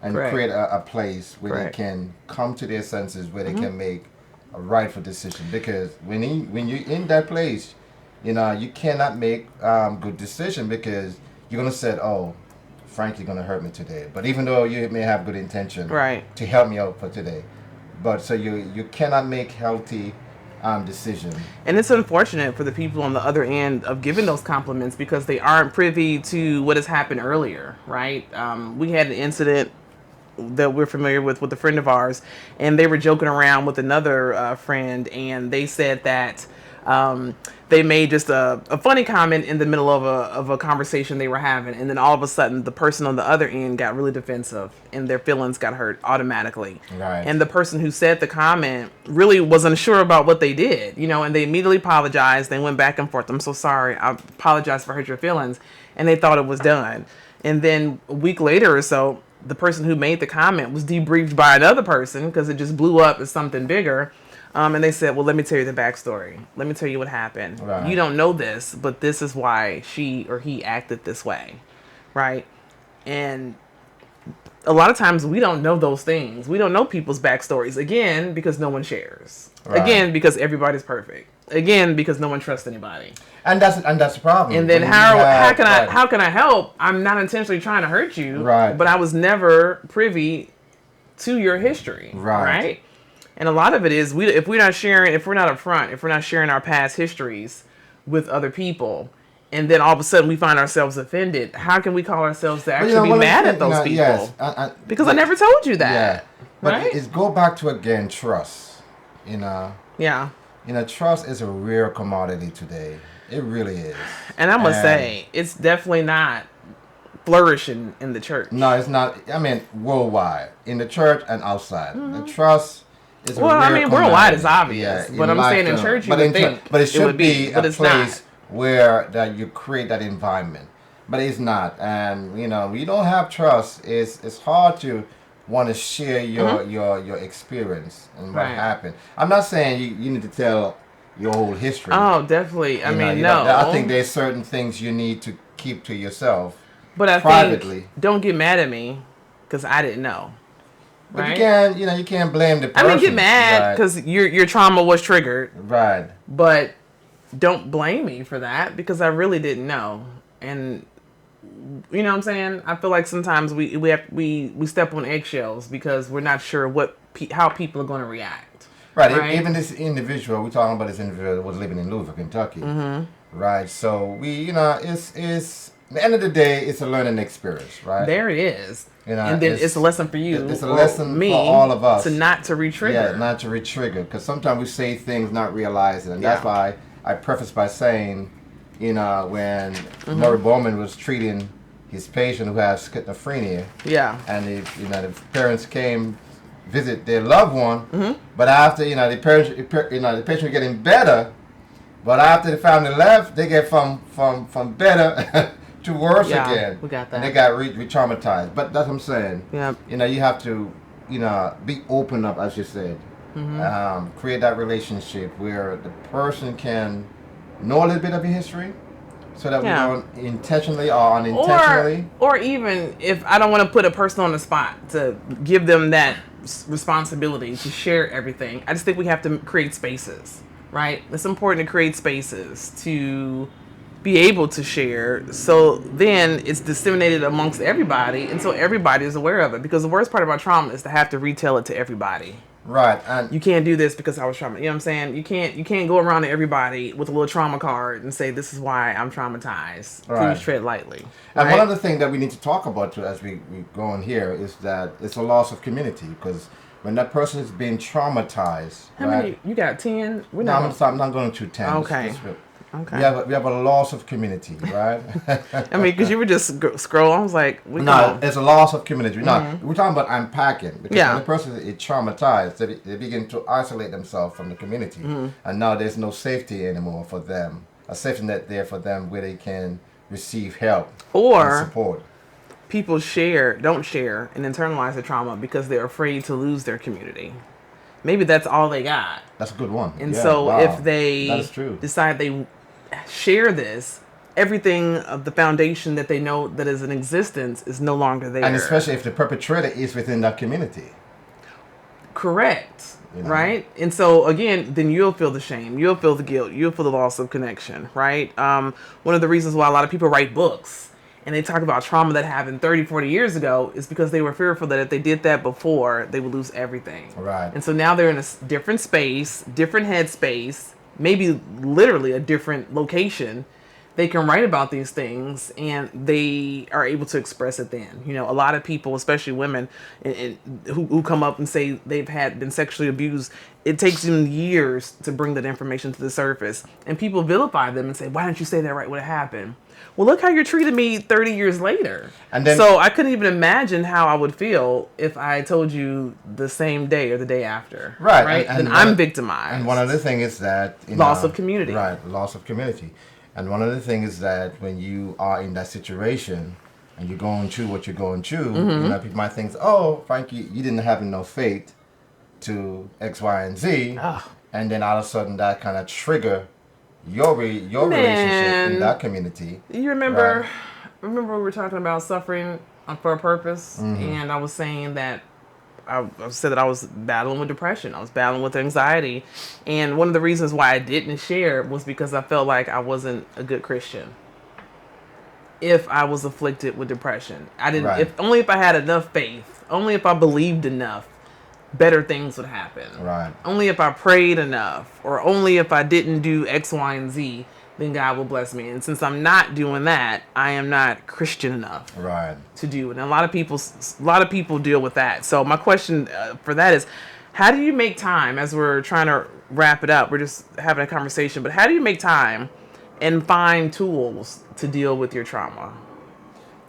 and create a place where they can come to their senses, where they can make a rightful decision. Because when you're in that place, you cannot make good decision because you're gonna say, "Oh, Frank's gonna hurt me today." But even though you may have good intention, to help me out for today, but so you cannot make healthy decision. And it's unfortunate for the people on the other end of giving those compliments because they aren't privy to what has happened earlier, right? We had an incident that we're familiar with a friend of ours, and they were joking around with another friend, and they said that they made just a funny comment in the middle of a conversation they were having, and then all of a sudden the person on the other end got really defensive and their feelings got hurt automatically. Right. And the person who said the comment really wasn't sure about what they did, and they immediately apologized. They went back and forth. "I'm so sorry. I apologize for hurt your feelings." And they thought it was done. And then a week later or so, the person who made the comment was debriefed by another person because it just blew up as something bigger. And they said, "Well, let me tell you the backstory. Let me tell you what happened. Right. You don't know this, but this is why she or he acted this way." Right? And a lot of times we don't know those things. We don't know people's backstories. Again, because no one shares. Right. Again, because everybody's perfect. Again, because no one trusts anybody. And that's the problem. And then how can I help? I'm not intentionally trying to hurt you, right? But I was never privy to your history, right? And a lot of it is if we're not upfront, if we're not sharing our past histories with other people, and then all of a sudden we find ourselves offended, how can we call ourselves to actually be mad at those people? Yes, because I never told you that. Yeah, but right? it's go back to again trust. Yeah. Trust is a rare commodity today. It really is. And I must say, it's definitely not flourishing in the church. No, it's not. I mean, worldwide, in the church and outside, the trust is a rare commodity. Worldwide is obvious, but I'm saying in church you would think but it should be a place not. where that you create that environment. But it's not, and we don't have trust. It's hard to want to share your experience and what happened. I'm not saying you need to tell your whole history. Oh, definitely. I mean, no. I think there's certain things you need to keep to yourself. But I privately. think, don't get mad at me because I didn't know. But right? you can't blame the person. I mean, get mad because your trauma was triggered. Right. But don't blame me for that because I really didn't know. And you know what I'm saying? I feel like sometimes we step on eggshells because we're not sure how people are going to react. Right. Even this individual, we're talking about this individual that was living in Louisville, Kentucky. Right. So it's at the end of the day, it's a learning experience, right? There it is. And then it's a lesson for you. It's a lesson for all of us. Not to re-trigger. Yeah, not to re-trigger. Because sometimes we say things not realizing. And that's why I preface by saying, when Murray Bowman was treating his patient who has schizophrenia. Yeah. And the parents came visit their loved one. But after, the patient was getting better. But after the family left, they get from better to worse again. We got that. And they got re-traumatized. But that's what I'm saying. Yeah. You have to, be open up, as you said. Create that relationship where the person can know a little bit of your history so that we don't intentionally or unintentionally. Or even if I don't want to put a person on the spot to give them that responsibility to share everything, I just think we have to create spaces, right? It's important to create spaces to be able to share, so then it's disseminated amongst everybody, and so everybody is aware of it. Because the worst part about trauma is to have to retell it to everybody. Right, and you can't do this because I was traumatized. You know what I'm saying? You can't go around to everybody with a little trauma card and say this is why I'm traumatized. Right. Please tread lightly. And right? one other thing that we need to talk about too, as we go on here, is that it's a loss of community, because when that person is being traumatized, how many? You got 10? I'm not going to 10. Okay. Okay. We have a loss of community, right? I mean, because you were just scrolling. I was like, it's a loss of community. We're talking about unpacking. Because when the person is traumatized, they begin to isolate themselves from the community. And now there's no safety anymore for them. A safety net there for them where they can receive help and support. People don't share and internalize the trauma because they're afraid to lose their community. Maybe that's all they got. That's a good one. And if they decide they share this, everything of the foundation that they know that is in existence is no longer there. And especially if the perpetrator is within that community. Correct. Right? And so, again, then you'll feel the shame. You'll feel the guilt. You'll feel the loss of connection. Right? One of the reasons why a lot of people write books and they talk about trauma that happened 30, 40 years ago is because they were fearful that if they did that before, they would lose everything. Right. And so now they're in a different space, different headspace, maybe literally a different location. They can write about these things and they are able to express it then. A lot of people, especially women, who come up and say they've been sexually abused, it takes them years to bring that information to the surface. And people vilify them and say, why didn't you say that right when it happened? Well, look how you treated me 30 years later. And then, so I couldn't even imagine how I would feel if I told you the same day or the day after. Right. And then I'm victimized. And one other thing is that... loss of community. Right, loss of community. And one other thing is that when you are in that situation and you're going through what you're going through, people might think, oh, Frankie, you didn't have enough faith to X, Y, and Z. Oh. And then all of a sudden that kind of trigger your relationship in that community. You remember we were talking about suffering for a purpose, and I was saying that I said that I was battling with depression. I was battling with anxiety, and one of the reasons why I didn't share was because I felt like I wasn't a good Christian if I was afflicted with depression. I didn't. Only if I had enough faith, only if I believed enough, better things would happen. Right. Only if I prayed enough, or only if I didn't do X, Y, and Z, then God will bless me. And since I'm not doing that, I am not Christian enough to do it. And a lot of people deal with that. So my question for that is, how do you make time, as we're trying to wrap it up, we're just having a conversation, but how do you make time and find tools to deal with your trauma?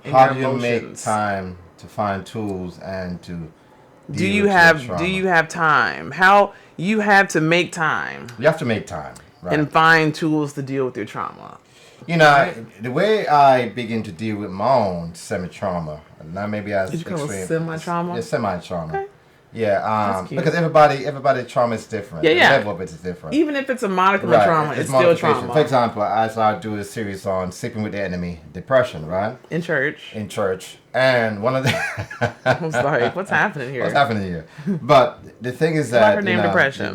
How do you make time to find tools and to do you have time? How you have to make time. You have to make time. Right. And find tools to deal with your trauma. The way I begin to deal with my own semi-trauma, not maybe as extreme. Did you call it semi-trauma? Yeah, semi-trauma. Okay. Yeah, because everybody's trauma is different. Yeah, the level of it is different. Even if it's a modicum of trauma, it's still trauma. For example, as I do a series on sleeping with the enemy, depression, right? In church. And one of the... I was like, what's happening here? What's happening here? But the thing is that... her name depression.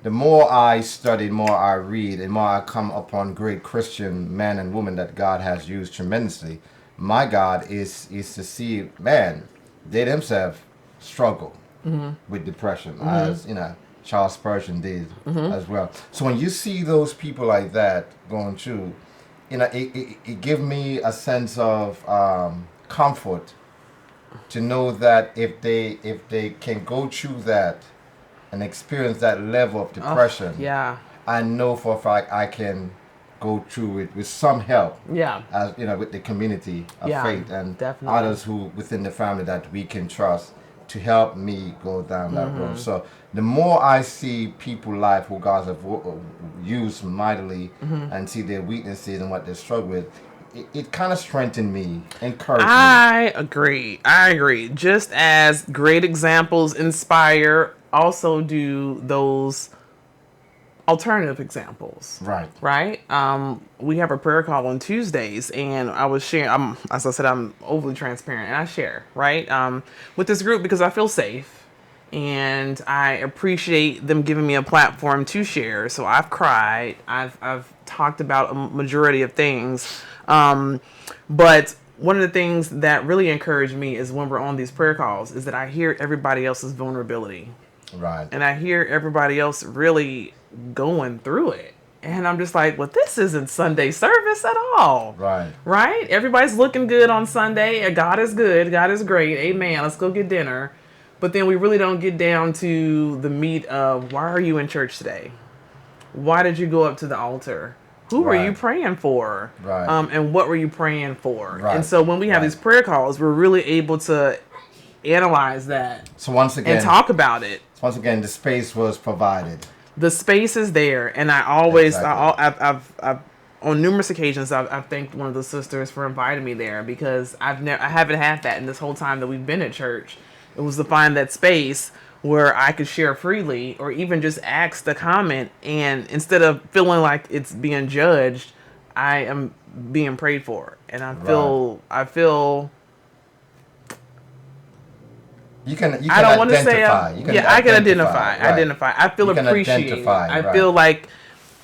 the more I study, the more I read, and more I come upon great Christian men and women that God has used tremendously. My God is to see, man, they themselves struggle with depression, as Charles Spurgeon did as well. So when you see those people like that going through, it gives me a sense of comfort to know that if they can go through that and experience that level of depression, I know for a fact I can go through it with some help. As with the community of faith and others who within the family that we can trust to help me go down that road. So the more I see people life who God have used mightily and see their weaknesses and what they struggle with, it kind of strengthened me, encouraged me. I agree. Just as great examples inspire, also do those alternative examples. Right. We have a prayer call on Tuesdays, and I was sharing. As I said, I'm overly transparent, and I share with this group because I feel safe, and I appreciate them giving me a platform to share. So I've cried. I've talked about a majority of things, but one of the things that really encouraged me is when we're on these prayer calls is that I hear everybody else's vulnerability. And I hear everybody else really going through it. And I'm just like, well, this isn't Sunday service at all. Right? Everybody's looking good on Sunday. God is good. God is great. Amen. Let's go get dinner. But then we really don't get down to the meat of why are you in church today? Why did you go up to the altar? Who were you praying for? And what were you praying for? And so when we have these prayer calls, we're really able to analyze that. So once again, and talk about it. Once again, the space was provided. The space is there, and I always, I've on numerous occasions, I've thanked one of the sisters for inviting me there because I haven't had that in this whole time that we've been at church. It was to find that space where I could share freely, or even just ask the comment, and instead of feeling like it's being judged, I am being prayed for, and I feel. You can I don't want to say I can identify. I feel appreciated. I feel like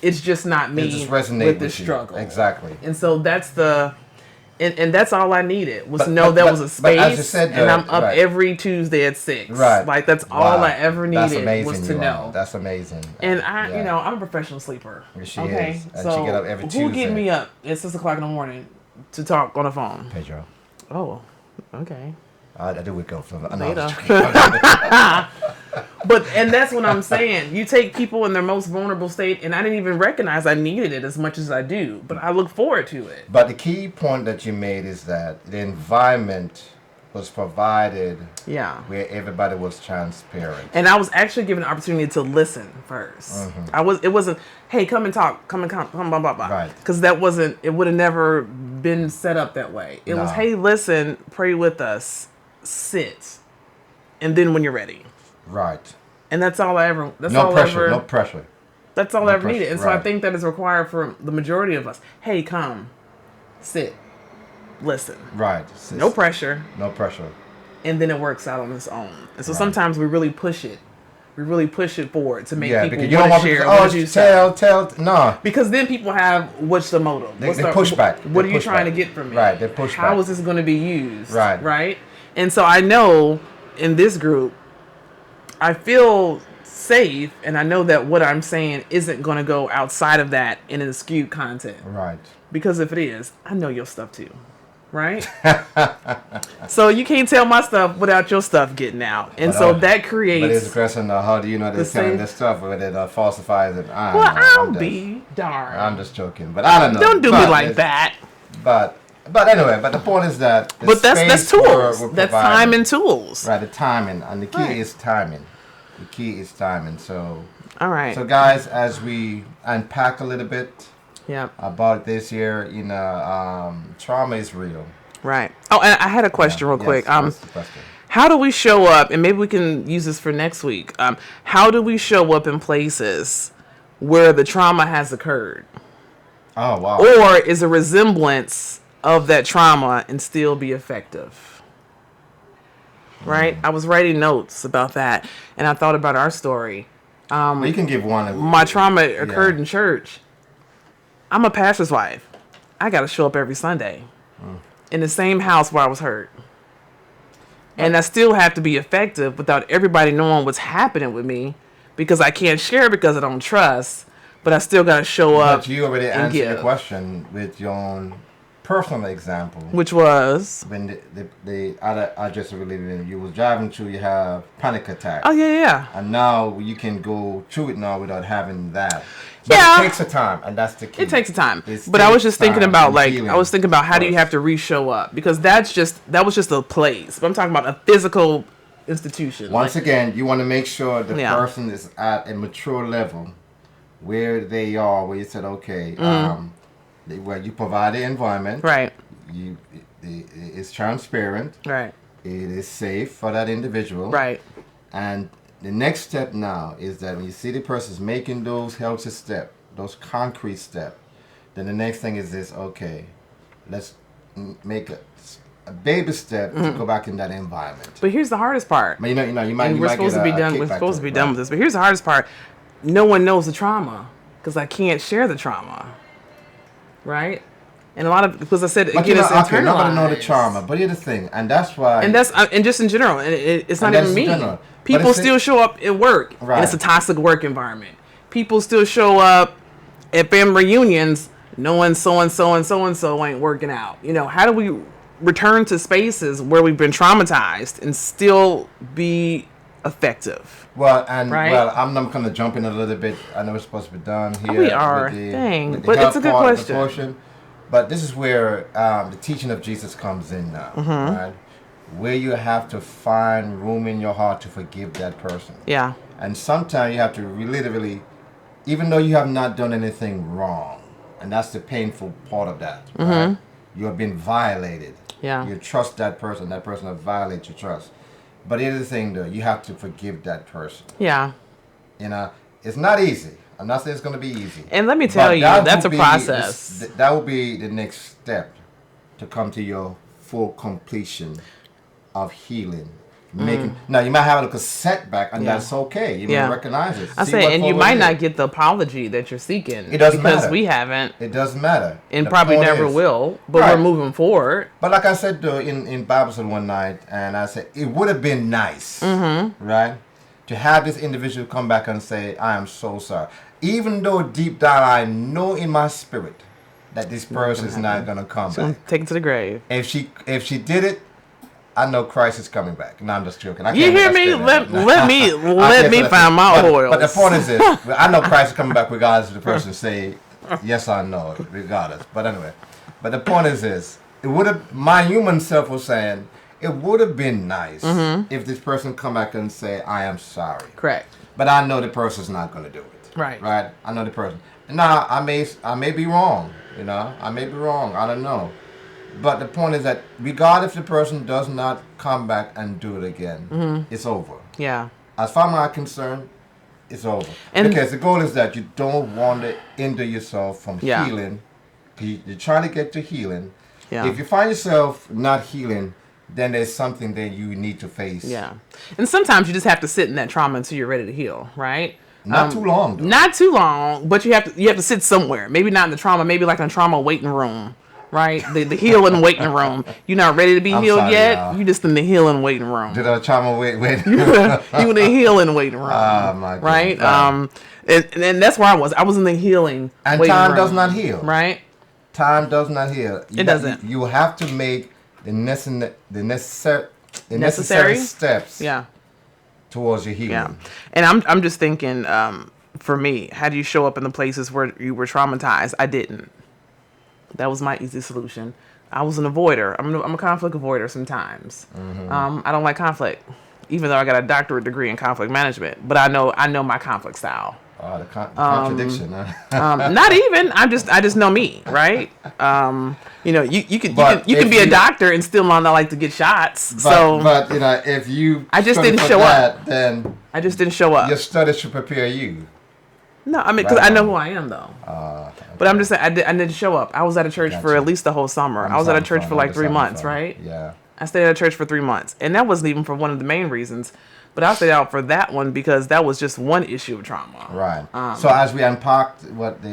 it's just not me with the struggle. Exactly. And so that's and that's all I needed was to know there was a space, as you said, and I'm up every Tuesday at 6. Like that's all I ever needed was to know. That's amazing. And I'm a professional sleeper. She is. And so she get up every Tuesday. Who get me up at 6 o'clock in the morning to talk on the phone? Pedro. Oh, okay. I do wake up from later. And that's what I'm saying. You take people in their most vulnerable state, and I didn't even recognize I needed it as much as I do, but I look forward to it. But the key point that you made is that the environment was provided where everybody was transparent. And I was actually given an opportunity to listen first. It wasn't, hey, come and talk, come, blah, blah, blah. Because it would have never been set up that way. It was, hey, listen, pray with us, sit, and then when you're ready. And that's all I ever. No pressure. That's all I ever needed. And so I think that is required for the majority of us. Hey, come, sit, listen. No pressure. And then it works out on its own. And so sometimes we really push it. We really push it forward to make people want to share. No. Because then people have, what's the motive? They push back. What are you trying to get from me? They push back. How is this going to be used? Right? And so I know in this group, I feel safe, and I know that what I'm saying isn't going to go outside of that in an skewed content. Because if it is, I know your stuff too. Right? So you can't tell my stuff without your stuff getting out. And so that creates... But it's a question of how do you know they're telling this stuff when it falsifies it? I'll be darned. I'm just joking. But I don't know. Don't do me like that. But anyway, the point is that that's tools. That's time and tools. The timing. And the key is timing. So, all right. So guys, as we unpack a little bit about this year, trauma is real. Right. Oh, and I had a question real quick. What's the question? How do we show up, and maybe we can use this for next week, how do we show up in places where the trauma has occurred? Oh, wow. Or is a resemblance of that trauma and still be effective? Right? I was writing notes about that, and I thought about our story. Well, you can give one. My trauma occurred in church. I'm a pastor's wife. I got to show up every Sunday in the same house where I was hurt. And I still have to be effective without everybody knowing what's happening with me, because I can't share because I don't trust, but I still got to show up. But you already answered the question with your own personal example. Which was? When I just related, you was driving through, you have panic attack. Oh, yeah. And now you can go through it now without having that. But it takes a time, and that's the key. It takes a time. But I was just thinking about, how do you have to re-show up? Because that was just a place. But I'm talking about a physical institution. Once again, you want to make sure the person is at a mature level where they are, where you said, okay, where you provide the environment. Right. It's transparent. Right. It is safe for that individual. Right. And the next step now is that when you see the person's making those healthy steps, those concrete steps, then the next thing is this, okay, let's make a baby step to go back in that environment. But here's the hardest part. But you might we're supposed to be done with this. But here's the hardest part. No one knows the trauma because I can't share the trauma. Right? And a lot of, because I said, again, it's internalized. Nobody know the trauma, but here's the thing, and that's why. And just in general, and it's not even me. People still show up at work, and it's a toxic work environment. People still show up at family reunions knowing so-and-so ain't working out. How do we return to spaces where we've been traumatized and still be effective? Well, I'm not going to jump in a little bit. I know we're supposed to be done here. We are. But it's a good question. But this is where the teaching of Jesus comes in now, right? Where you have to find room in your heart to forgive that person. Yeah. And sometimes you have to really, even though you have not done anything wrong, and that's the painful part of that, right? You have been violated. Yeah. You trust that person has violated your trust. But here's the thing, though, you have to forgive that person. Yeah. It's not easy. I'm not saying it's going to be easy. And let me tell you, that's a process. That will be the next step to come to your full completion of healing. Now, you might have a setback, and that's okay. You may recognize it. And you might not get the apology that you're seeking. It doesn't matter. Because we haven't. It doesn't matter. And probably never will, but we're moving forward. But like I said in Bible study one night, and I said, it would have been nice, right, to have this individual come back and say, I am so sorry. Even though deep down I know in my spirit that this person is not going to come back. Take it to the grave. If she did it, I know Christ is coming back. No, I'm just joking. You hear me? Let me find my oil. But the point is this. I know Christ is coming back regardless of the person say, yes, I know it, regardless. But anyway. But the point is this. My human self was saying, it would have been nice if this person come back and say, I am sorry. Correct. But I know the person's not going to do it. Right. Right? I know the person. Now, I may be wrong. I may be wrong. I don't know. But the point is that regardless if the person does not come back and do it again, it's over. Yeah. As far as I'm concerned, it's over. Because the goal is that you don't want to hinder yourself from healing. You're trying to get to healing. Yeah. If you find yourself not healing, then there's something that you need to face. Yeah. And sometimes you just have to sit in that trauma until you're ready to heal, right? Not too long, though. Not too long, but you have to sit somewhere. Maybe not in the trauma, maybe like in a trauma waiting room. Right? The healing waiting room. You're not ready to be healed yet. You just in the healing waiting room. Did I trauma wait? You in the healing waiting room. Oh my God. Right? And that's where I was. I was in the healing and waiting time room. Does not heal. Right? Time does not heal. It doesn't. You have to make the necessary steps. Yeah. Towards your healing. Yeah. And I'm just thinking, for me, how do you show up in the places where you were traumatized? I didn't. That was my easy solution. I was an avoider. I'm a conflict avoider sometimes. I don't like conflict, even though I got a doctorate degree in conflict management. But I know my conflict style. Oh, the contradiction. Not even. I just know me, right? You can be a doctor and still not like to get shots. But if you I just didn't show up. Then I just didn't show up. Your studies should prepare you. No, I mean, because I know who I am, though. Okay. But I'm just saying, I didn't show up. I was at a church for at least the whole summer. I was at a church for like 3 months, right? Yeah. I stayed at a church for 3 months. And that wasn't even for one of the main reasons. But I'll stay out for that one because that was just one issue of trauma. Right. So as we unpacked what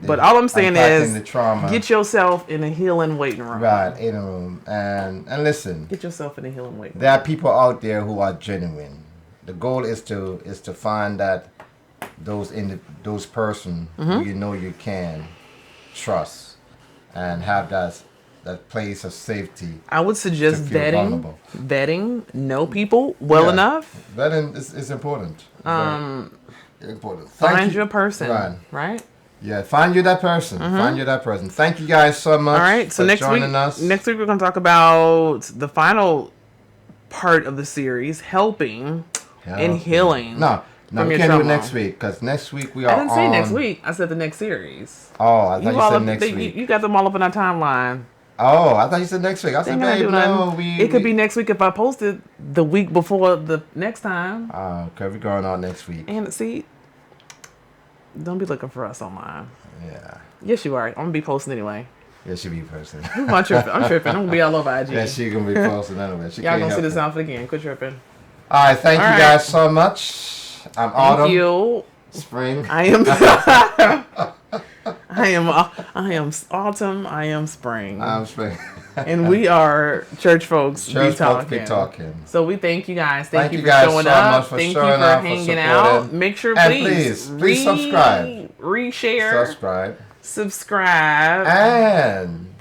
but all I'm saying is, the trauma, get yourself in a healing waiting room. Right, in a room, and listen. Get yourself in a healing waiting room. There are people out there who are genuine. The goal is to find that those person who you know you can trust and have that place of safety. I would suggest vetting, know people well enough. Vetting is important. Important. Find your person, right? Yeah, find you that person. Find you that person. Thank you guys so much. All right, so next week we're going to talk about the final part of the series, helping and healing. No, we can't do it next week because next week we are on. I didn't say next week. I said the next series. Oh, I thought you said next week. You got them all up in our timeline. Oh, I thought you said next week. I said, babe, no. It could be next week if I post it the week before the next time. Oh, okay, we're going on next week. And see, don't be looking for us online. Yeah. Yes, you are. I'm going to be posting anyway. Yeah, she be posting. I'm tripping. I'm going to be all over IG. Yeah, she going to be posting anyway. Y'all going to see this outfit again. Quit tripping. All right, thank you guys so much. I'm Autumn. Thank you. Spring. I am Autumn. I am Spring. I'm Spring. And we are Church Folks Be Talking. So we thank you guys. Thank you for guys showing so up. Much for thank showing you for up, hanging out. Make sure please subscribe. Reshare. Subscribe. And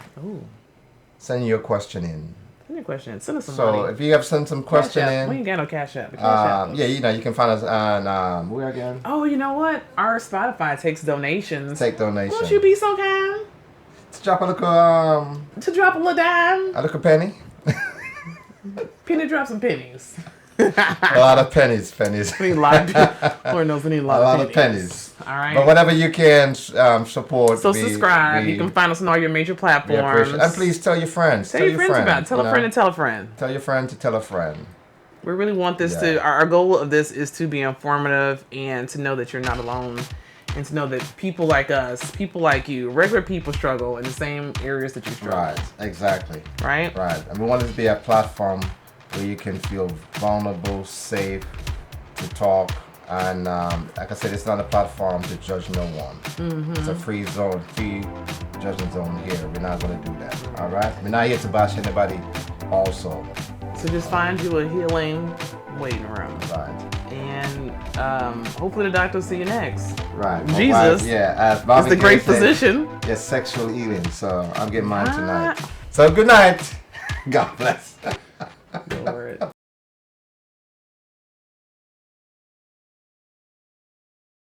send your question in. Send your question. Send us some money. So if you have sent some question in. We ain't got no Cash App. Yeah, you can find us on where again? Oh, you know what? Our Spotify takes donations. Won't you be so kind? To drop a little dime. A little penny. Penny drop some pennies. A lot of pennies. We need a lot of Lord knows we need a lot of pennies. All right. But whatever you can support. So subscribe. You can find us on all your major platforms. And please tell your friends. Tell your friends about it. Tell a friend to tell a friend. Tell your friend to tell a friend. We really want this to. Our goal of this is to be informative and to know that you're not alone. And to know that people like us, people like you, regular people struggle in the same areas that you struggle. Right, exactly. Right? Right. And we want it to be a platform where you can feel vulnerable, safe to talk. And like I said, it's not a platform to judge no one. It's a free zone, free judgment zone here. We're not going to do that. All right? We're not here to bash anybody also. So just find you a healing waiting room. Right. And hopefully the doctor will see you next. Right. Jesus. As Bobby it's the great physician. Yes, sexual healing. So I'm getting mine tonight. So good night. God bless.